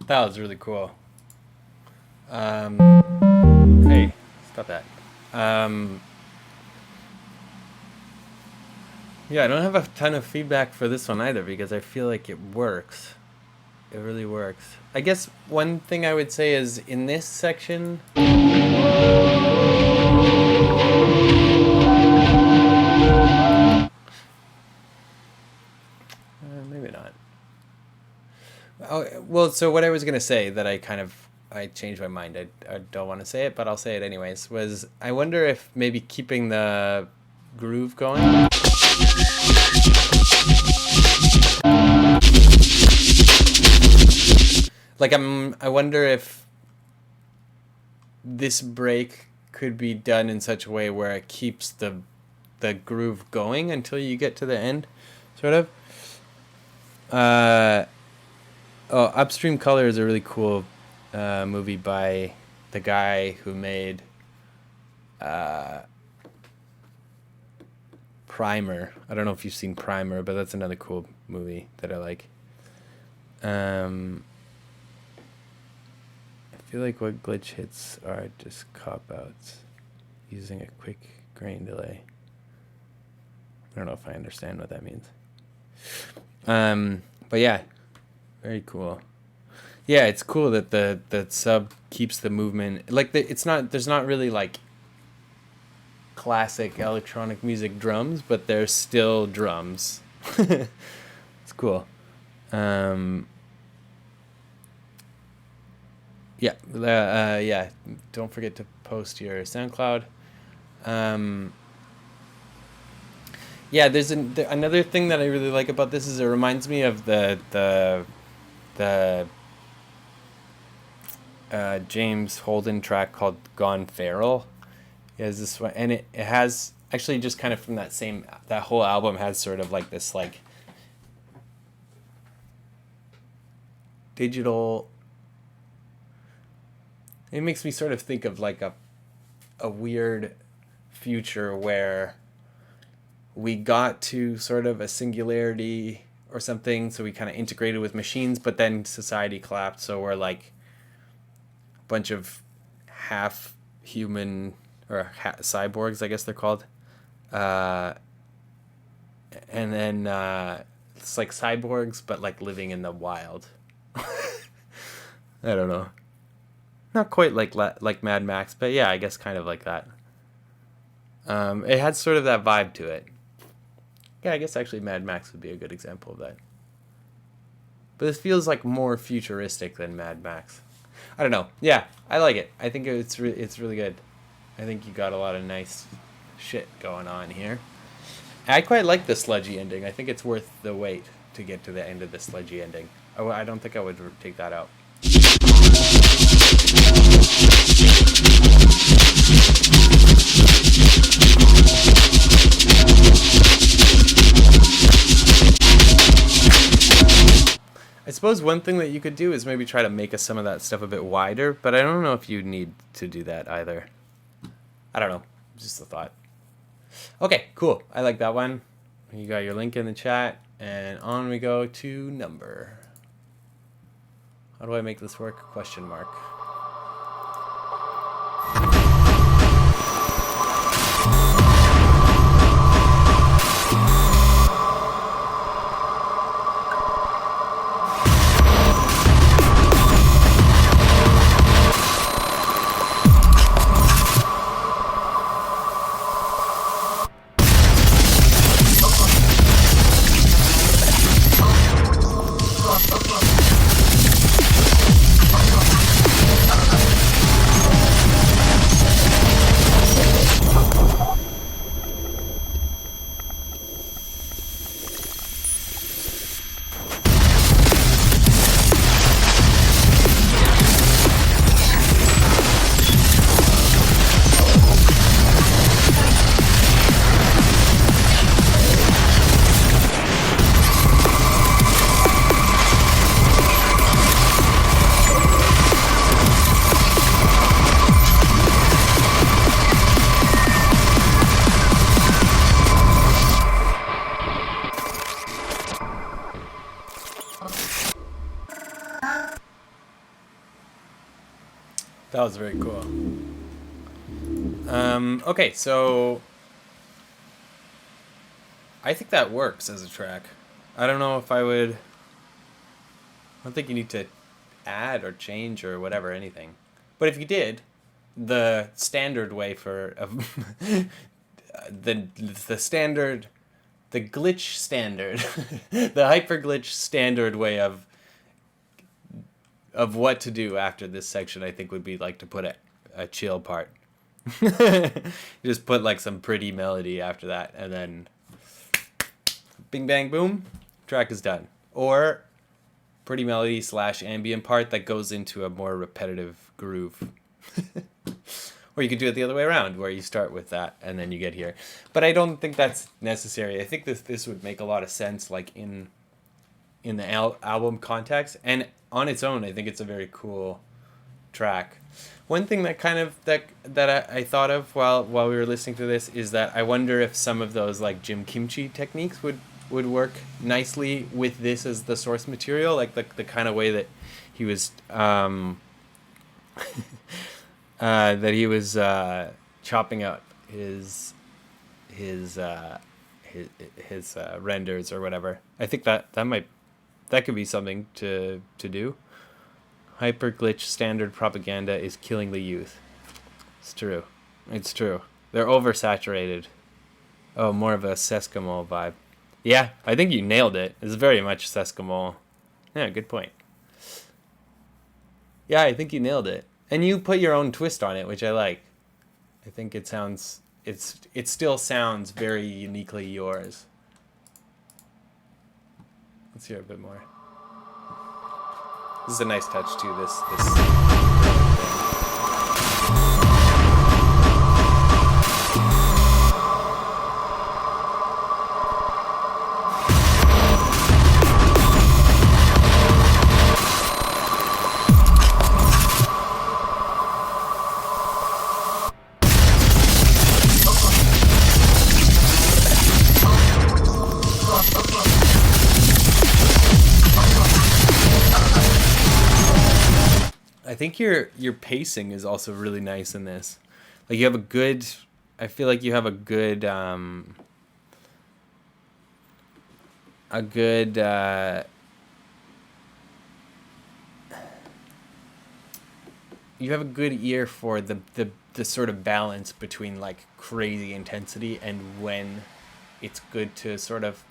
[SPEAKER 1] That was really cool. Hey, stop that. Yeah, I don't have a ton of feedback for this one either because I feel like it works. It really works. I guess one thing I would say is in this section... maybe not. Oh, well, so what I was going to say that I changed my mind. I don't want to say it, but I'll say it anyways, was I wonder if maybe keeping the groove going... Like, I wonder if this break could be done in such a way where it keeps the groove going until you get to the end, sort of. Upstream Color is a really cool movie by the guy who made Primer. I don't know if you've seen Primer, but that's another cool movie that I like. I feel like what glitch hits are just cop-outs using a quick grain delay. I don't know if I understand what that means. But yeah, very cool. Yeah, it's cool that the sub keeps the movement. Like, there's not really like classic electronic music drums, but there's still drums. It's cool. Yeah, don't forget to post your SoundCloud. Yeah, there's another thing that I really like about this is it reminds me of the James Holden track called Gone Feral. He has this one, and it has actually just kind of from that whole album has sort of like this like digital. It makes me sort of think of like a weird future where we got to sort of a singularity or something, so we kind of integrated with machines, but then society collapsed, so we're like a bunch of half human or cyborgs, I guess they're called, and then it's like cyborgs but like living in the wild. I don't know. Not quite like Mad Max, but yeah, I guess kind of like that. It had sort of that vibe to it. Yeah, I guess actually Mad Max would be a good example of that. But this feels like more futuristic than Mad Max. I don't know. Yeah, I like it. I think it's really good. I think you got a lot of nice shit going on here. I quite like the sludgy ending. I think it's worth the wait to get to the end of the sludgy ending. I don't think I would take that out. I suppose one thing that you could do is maybe try to make some of that stuff a bit wider, but I don't know if you need to do that either. I don't know. Just a thought. Okay, cool. I like that one. You got your link in the chat, and on we go to number. How do I make this work? Question mark. That was very cool. Okay, so I think that works as a track. I don't know if I would. I don't think you need to add or change or whatever, anything. But if you did, the standard way for the standard, the glitch standard, the hyper glitch standard way of what to do after this section, I think would be like to put a chill part. You just put like some pretty melody after that, and then bing bang boom, track is done. Or pretty melody / ambient part that goes into a more repetitive groove. Or you could do it the other way around, where you start with that and then you get here. But I don't think that's necessary. I think this would make a lot of sense, like in the album context, and on its own, I think it's a very cool track. One thing that kind of that I thought of while we were listening to this is that I wonder if some of those like Kimchi techniques would work nicely with this as the source material, like the kind of way that he was chopping out his renders or whatever. I think that could be something to do. Hyper glitch standard propaganda is killing the youth. It's true. They're oversaturated. Oh, more of a Seskamol vibe. Yeah, I think you nailed it. It's very much Seskamol. Yeah, good point. Yeah, I think you nailed it. And you put your own twist on it, which I like. I think it still sounds very uniquely yours. Let's hear a bit more. This is a nice touch too, this I think your pacing is also really nice in this. Like you have a good, I feel like you have a good you have a good ear for the sort of balance between like crazy intensity and when it's good to sort of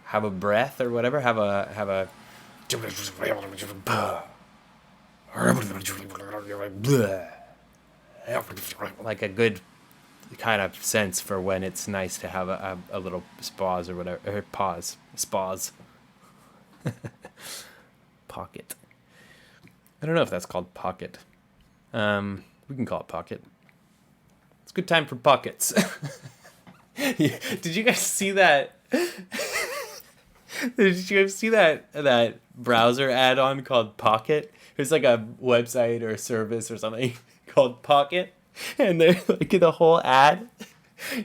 [SPEAKER 1] have a breath or whatever, have a like a good kind of sense for when it's nice to have a little spaz or whatever, or spaz. Pocket. I don't know if that's called pocket. We can call it pocket. It's a good time for pockets. Did you guys see that? Did you guys see that browser add-on called Pocket? It's like a website or a service or something called Pocket, and they're like the whole ad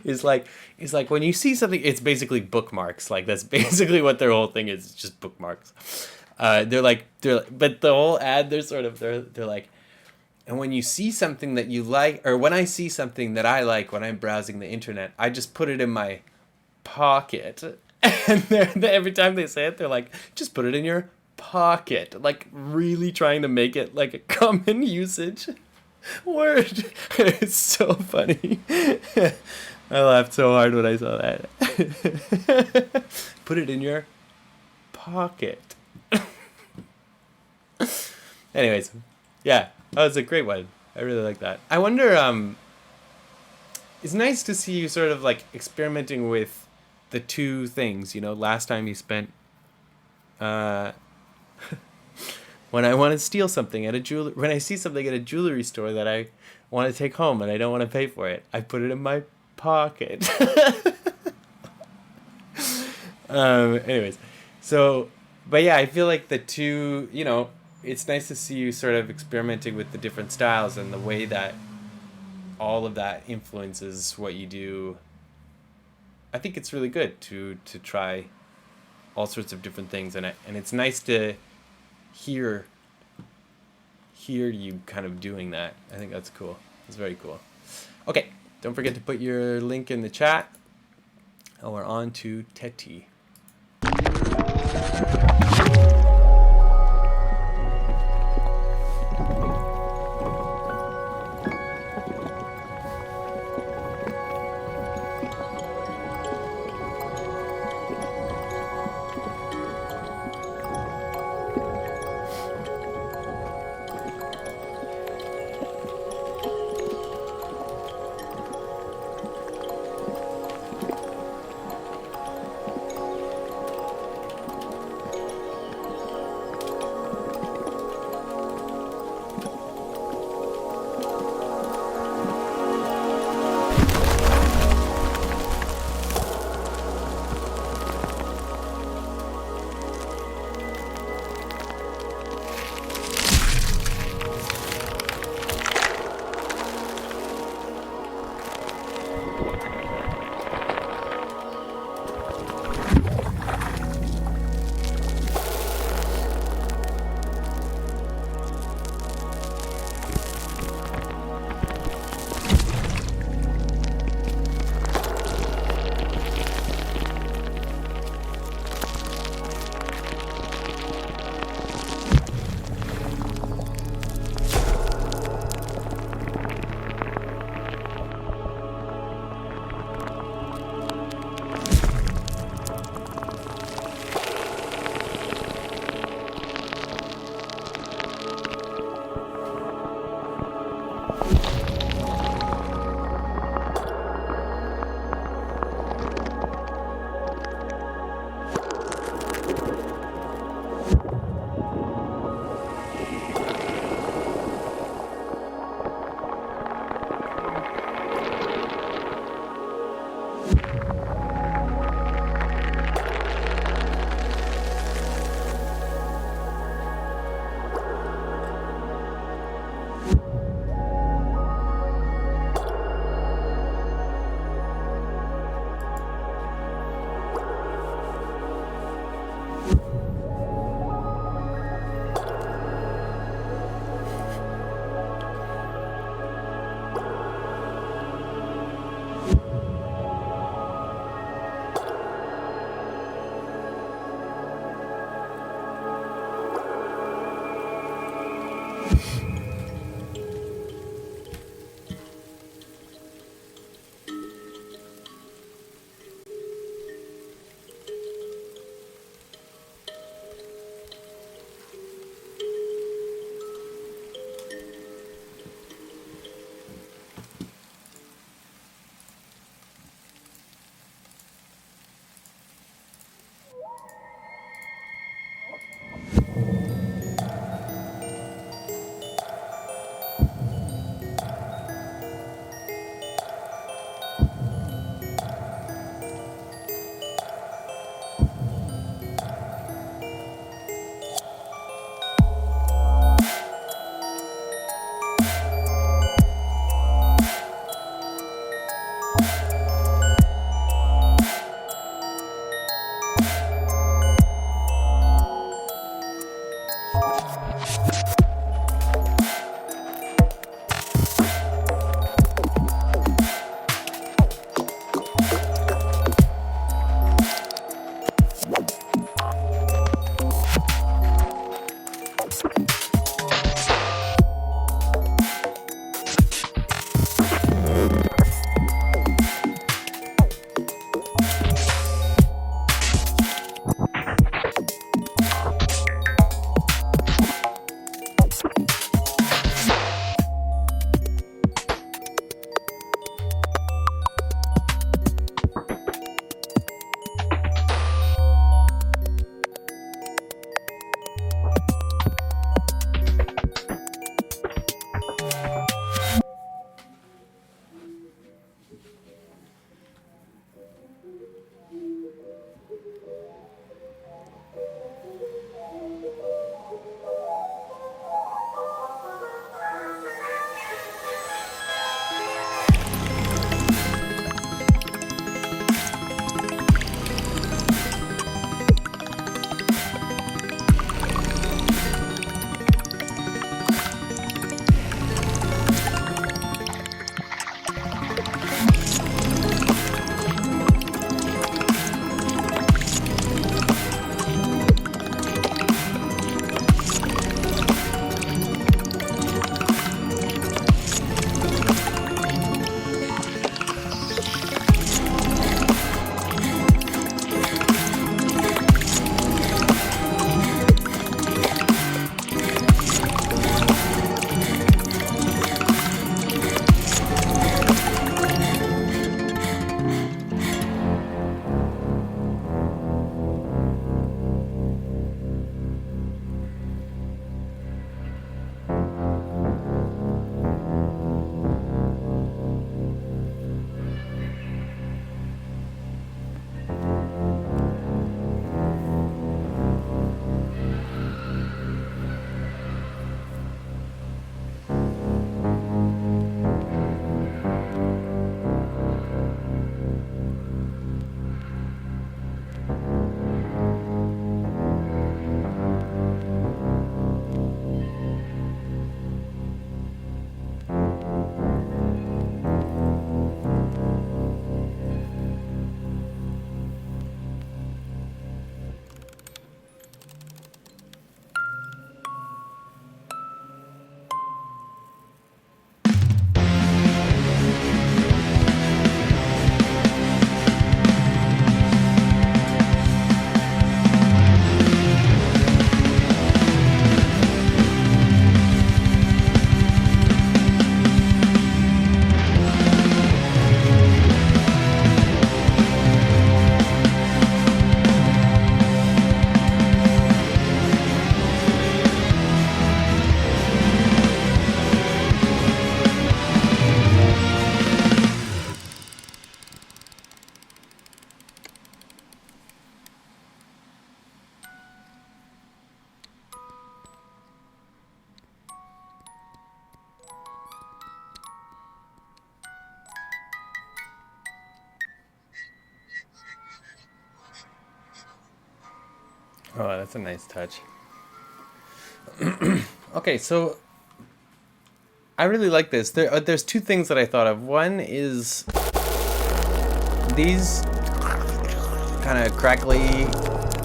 [SPEAKER 1] is like when you see something, it's basically bookmarks. Like that's basically what their whole thing is, just bookmarks. But the whole ad, they're like, and when you see something that you like, or when I see something that I like when I'm browsing the internet, I just put it in my pocket. And every time they say it, they're like, just put it in your pocket. Like, really trying to make it like a common usage word. It's so funny. I laughed so hard when I saw that. Put it in your pocket. Anyways, yeah, that was a great one. I really like that. I wonder, it's nice to see you sort of like experimenting with the two things, you know. Last time you spent when I want to steal something when I see something at a jewelry store that I want to take home and I don't want to pay for it, I put it in my pocket. Anyways, so, but yeah, I feel like the two, you know, it's nice to see you sort of experimenting with the different styles and the way that all of that influences what you do. I think it's really good to try all sorts of different things, and it's nice to hear hear you kind of doing that. I think that's cool. It's very cool. Okay, don't forget to put your link in the chat. And we're on to Teti. Oh, that's a nice touch. Okay, so I really like this. There's two things that I thought of. One is these kind of crackly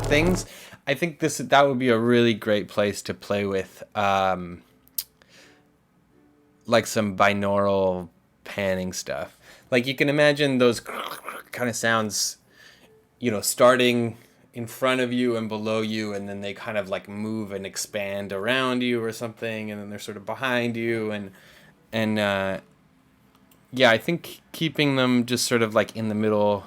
[SPEAKER 1] things. I think that would be a really great place to play with, like some binaural panning stuff. Like you can imagine those kind of sounds, starting in front of you and below you, and then they kind of like move and expand around you or something, and then they're sort of behind you, and yeah, I think keeping them just sort of like in the middle,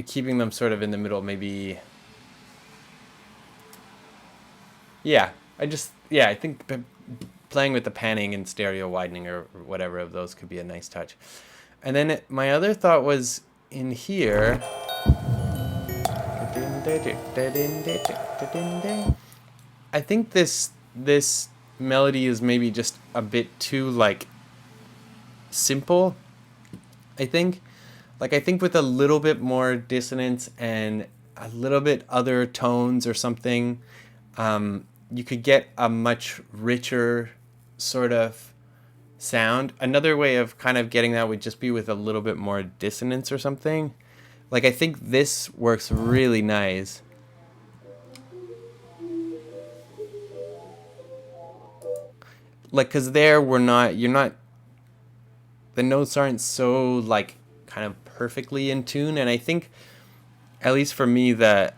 [SPEAKER 1] keeping them sort of in the middle, maybe. Yeah, I think playing with the panning and stereo widening or whatever of those could be a nice touch. And then my other thought was in here. I think this melody is maybe just a bit too like simple. I think with a little bit more dissonance and a little bit other tones or something, you could get a much richer sort of sound. Another way of kind of getting that would just be with a little bit more dissonance or something. Like I think this works really nice. Like, cause there the notes aren't so like kind of perfectly in tune, and I think, at least for me, that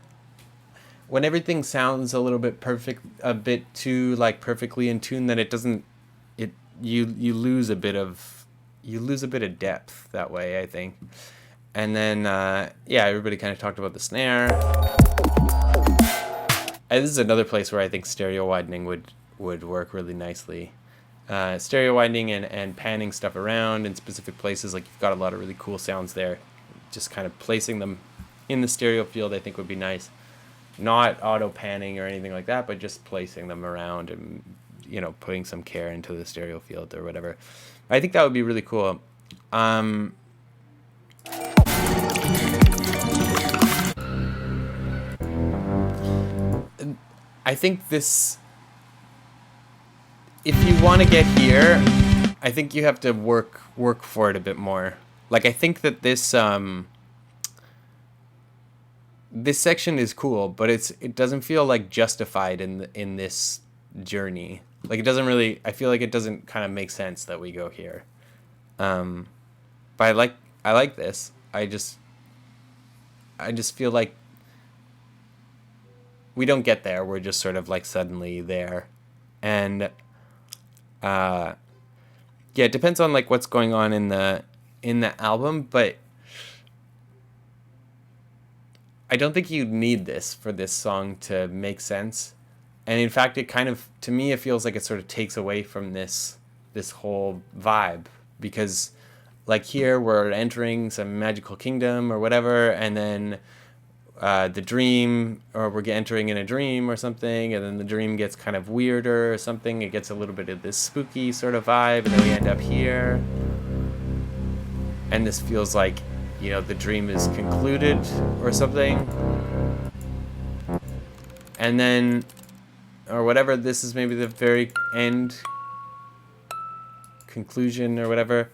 [SPEAKER 1] when everything sounds a little bit a bit too like perfectly in tune, then you lose a bit of depth that way, I think. And then everybody kind of talked about the snare. And this is another place where I think stereo widening would work really nicely. Stereo widening and panning stuff around in specific places, like you've got a lot of really cool sounds there. Just kind of placing them in the stereo field, I think would be nice. Not auto panning or anything like that, but just placing them around and putting some care into the stereo field or whatever. I think that would be really cool. I think this, if you want to get here, I think you have to work for it a bit more. Like I think that this this section is cool, but it doesn't feel like justified in this journey. Like it doesn't really. I feel like it doesn't kind of make sense that we go here. But I like this. I just feel like we don't get there. We're just sort of like suddenly there, and it depends on like what's going on in the album, but I don't think you need this for this song to make sense. And in fact, it kind of, to me, it feels like it sort of takes away from this whole vibe, because like here we're entering some magical kingdom or whatever, and then the dream, or we're entering in a dream or something, and then the dream gets kind of weirder or something. It gets a little bit of this spooky sort of vibe, and then we end up here, and this feels like, the dream is concluded or something. And then, or whatever, this is maybe the very end conclusion or whatever.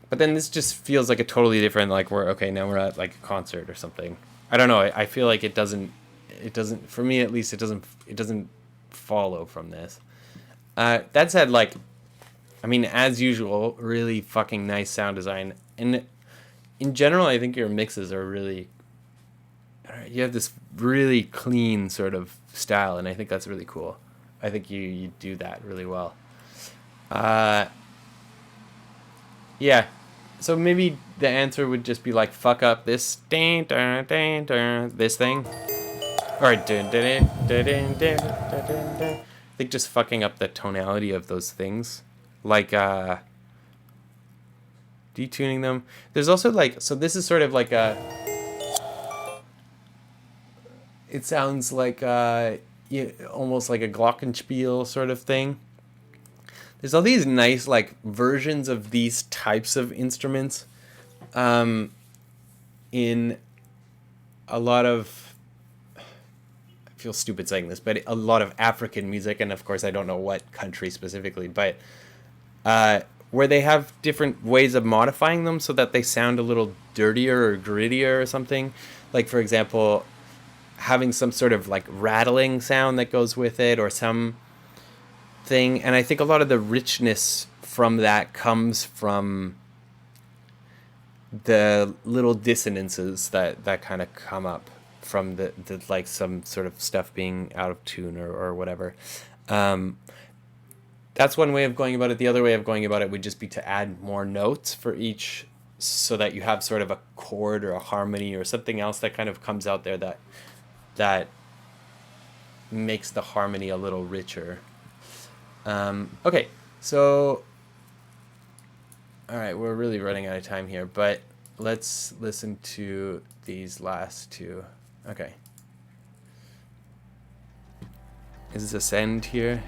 [SPEAKER 1] But then this just feels like a totally different, like now we're at like a concert or something. I don't know. I feel like it doesn't, for me at least, it doesn't follow from this. That said, like, I mean, as usual, really fucking nice sound design. And in general, I think your mixes are really, you have this really clean sort of style, and I think that's really cool. I think you do that really well. Yeah. So maybe the answer would just be like, fuck up this this thing. Or I think just fucking up the tonality of those things. Like detuning them. There's also like, so this is sort of like it sounds like almost like a glockenspiel sort of thing. There's all these nice like versions of these types of instruments in in a lot of, I feel stupid saying this, but a lot of African music, and of course I don't know what country specifically, but where they have different ways of modifying them so that they sound a little dirtier or grittier or something. Like, for example, having some sort of like rattling sound that goes with it or some thing. And I think a lot of the richness from that comes from the little dissonances that kind of come up from the like some sort of stuff being out of tune or whatever. That's one way of going about it. The other way of going about it would just be to add more notes for each, so that you have sort of a chord or a harmony or something else that kind of comes out there that makes the harmony a little richer. Okay, so all right, we're really running out of time here, but let's listen to these last two. Okay. Is this Ascend here?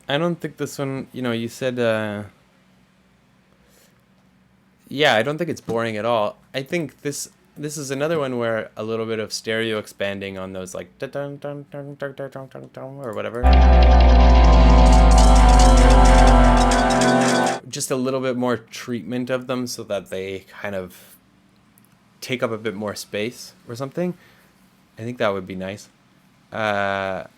[SPEAKER 1] I don't think this one, you said, yeah, I don't think it's boring at all. I think this is another one where a little bit of stereo expanding on those, like, or whatever. Just a little bit more treatment of them so that they kind of take up a bit more space or something. I think that would be nice. But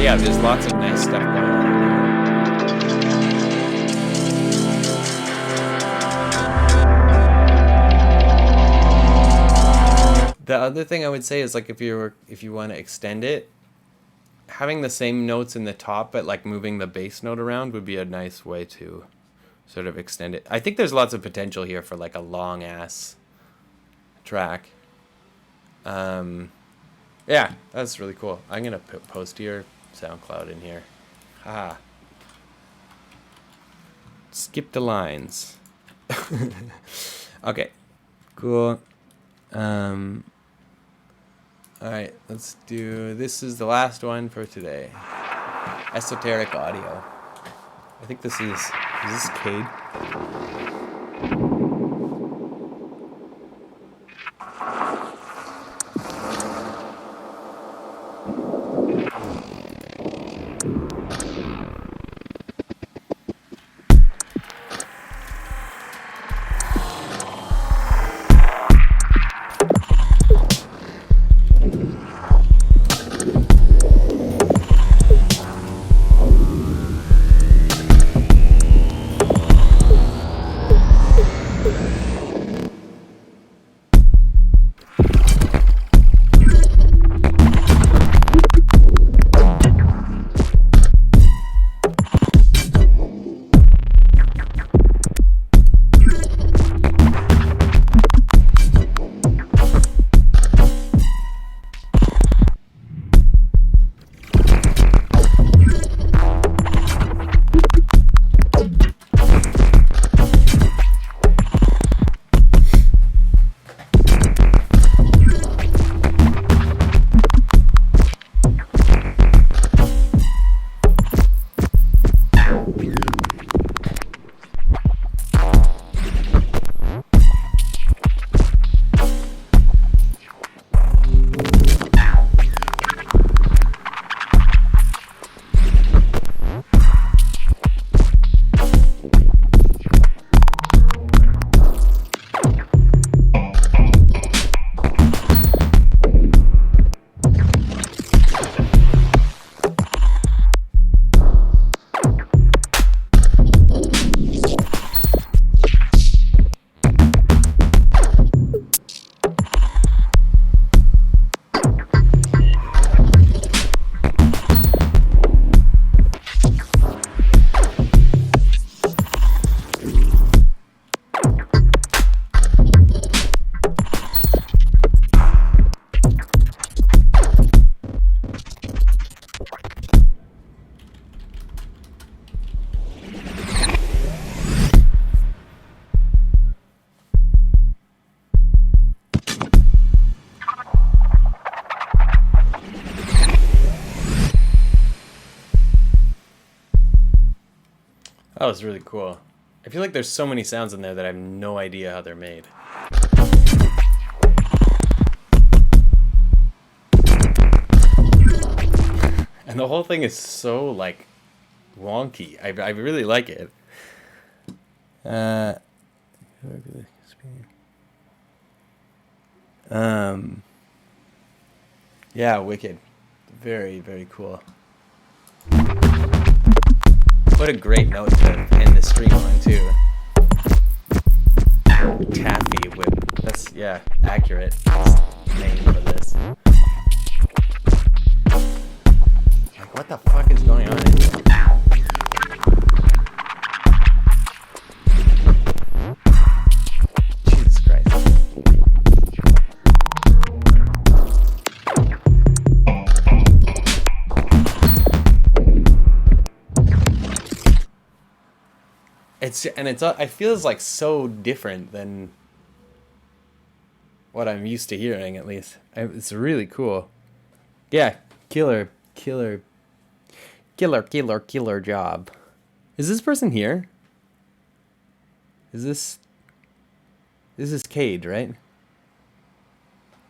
[SPEAKER 1] yeah, there's lots of nice stuff going on here. The other thing I would say is, like, if you want to extend it, having the same notes in the top but like moving the bass note around would be a nice way to sort of extend it. I think there's lots of potential here for like a long ass track. Yeah, that's really cool. I'm gonna post your SoundCloud in here. Haha. Skip the lines. Okay, cool. Alright, let's do, this is the last one for today. Esoteric audio. I think this is this Cade? That was really cool. I feel like there's so many sounds in there that I have no idea how they're made. And the whole thing is so, like, wonky. I really like it. Yeah, wicked. Very, very cool. What a great note to end the stream on, too. Taffy whip. That's, yeah, accurate name for this. Like, what the fuck is going on in here? Jesus Christ. It feels like so different than what I'm used to hearing, at least. It's really cool. Yeah, killer job. Is this person here? This is Cade, right?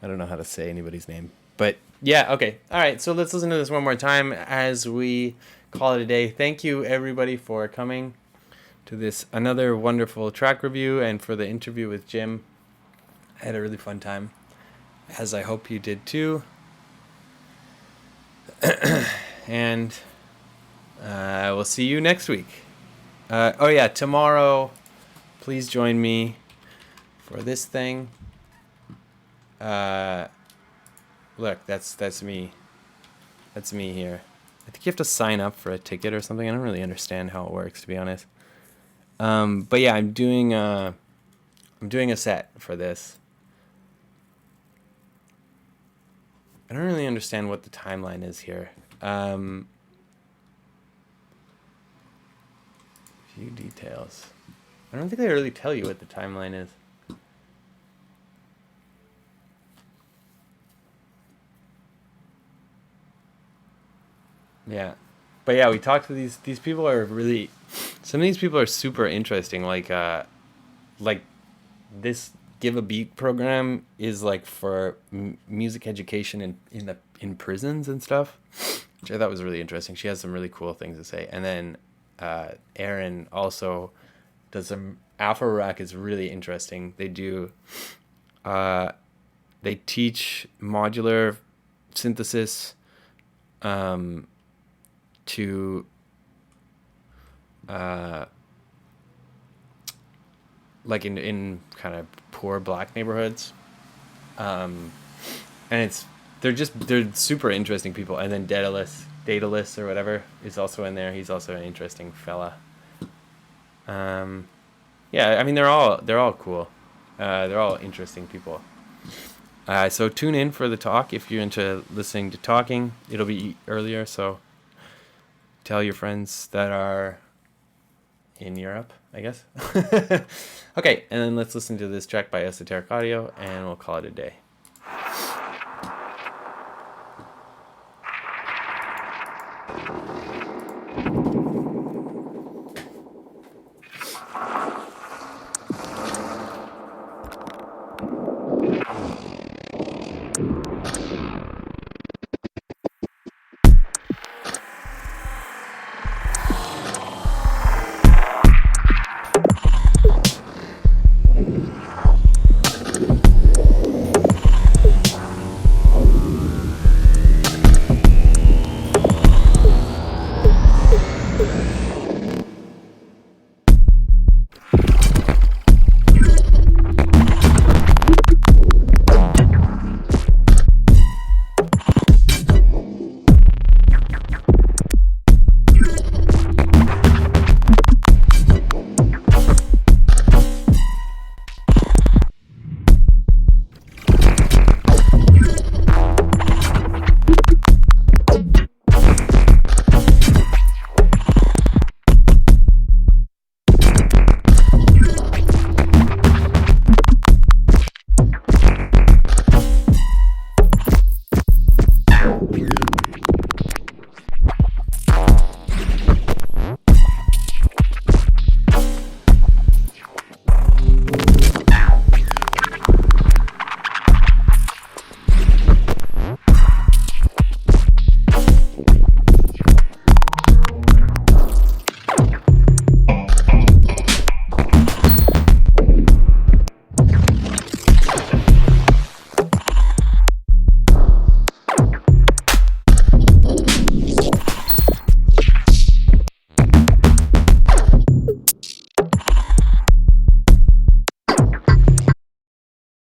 [SPEAKER 1] I don't know how to say anybody's name. But yeah, okay. All right, so let's listen to this one more time as we call it a day. Thank you, everybody, for coming to this another wonderful track review and for the interview with Jim. I had a really fun time, as I hope you did too. And we'll see you next week. Oh yeah, tomorrow, please join me for this thing. Look, that's me. That's me here. I think you have to sign up for a ticket or something. I don't really understand how it works, to be honest. But yeah, I'm doing a set for this. I don't really understand what the timeline is here. Few details. I don't think they really tell you what the timeline is. Yeah. But yeah, we talked to these people are really, some of these people are super interesting. Like this Give a Beat program is like for music education in prisons and stuff, which I thought was really interesting. She has some really cool things to say. And then Erin also does some Afro Rock is really interesting. They do they teach modular synthesis to like in kind of poor black neighborhoods, and they're super interesting people. And then Daedalus or whatever is also in there. He's also an interesting fella. Yeah, I mean they're all cool. They're all interesting people. So tune in for the talk if you're into listening to talking. It'll be earlier, so tell your friends that are in Europe, I guess. Okay, and then let's listen to this track by Esoteric Audio, and we'll call it a day.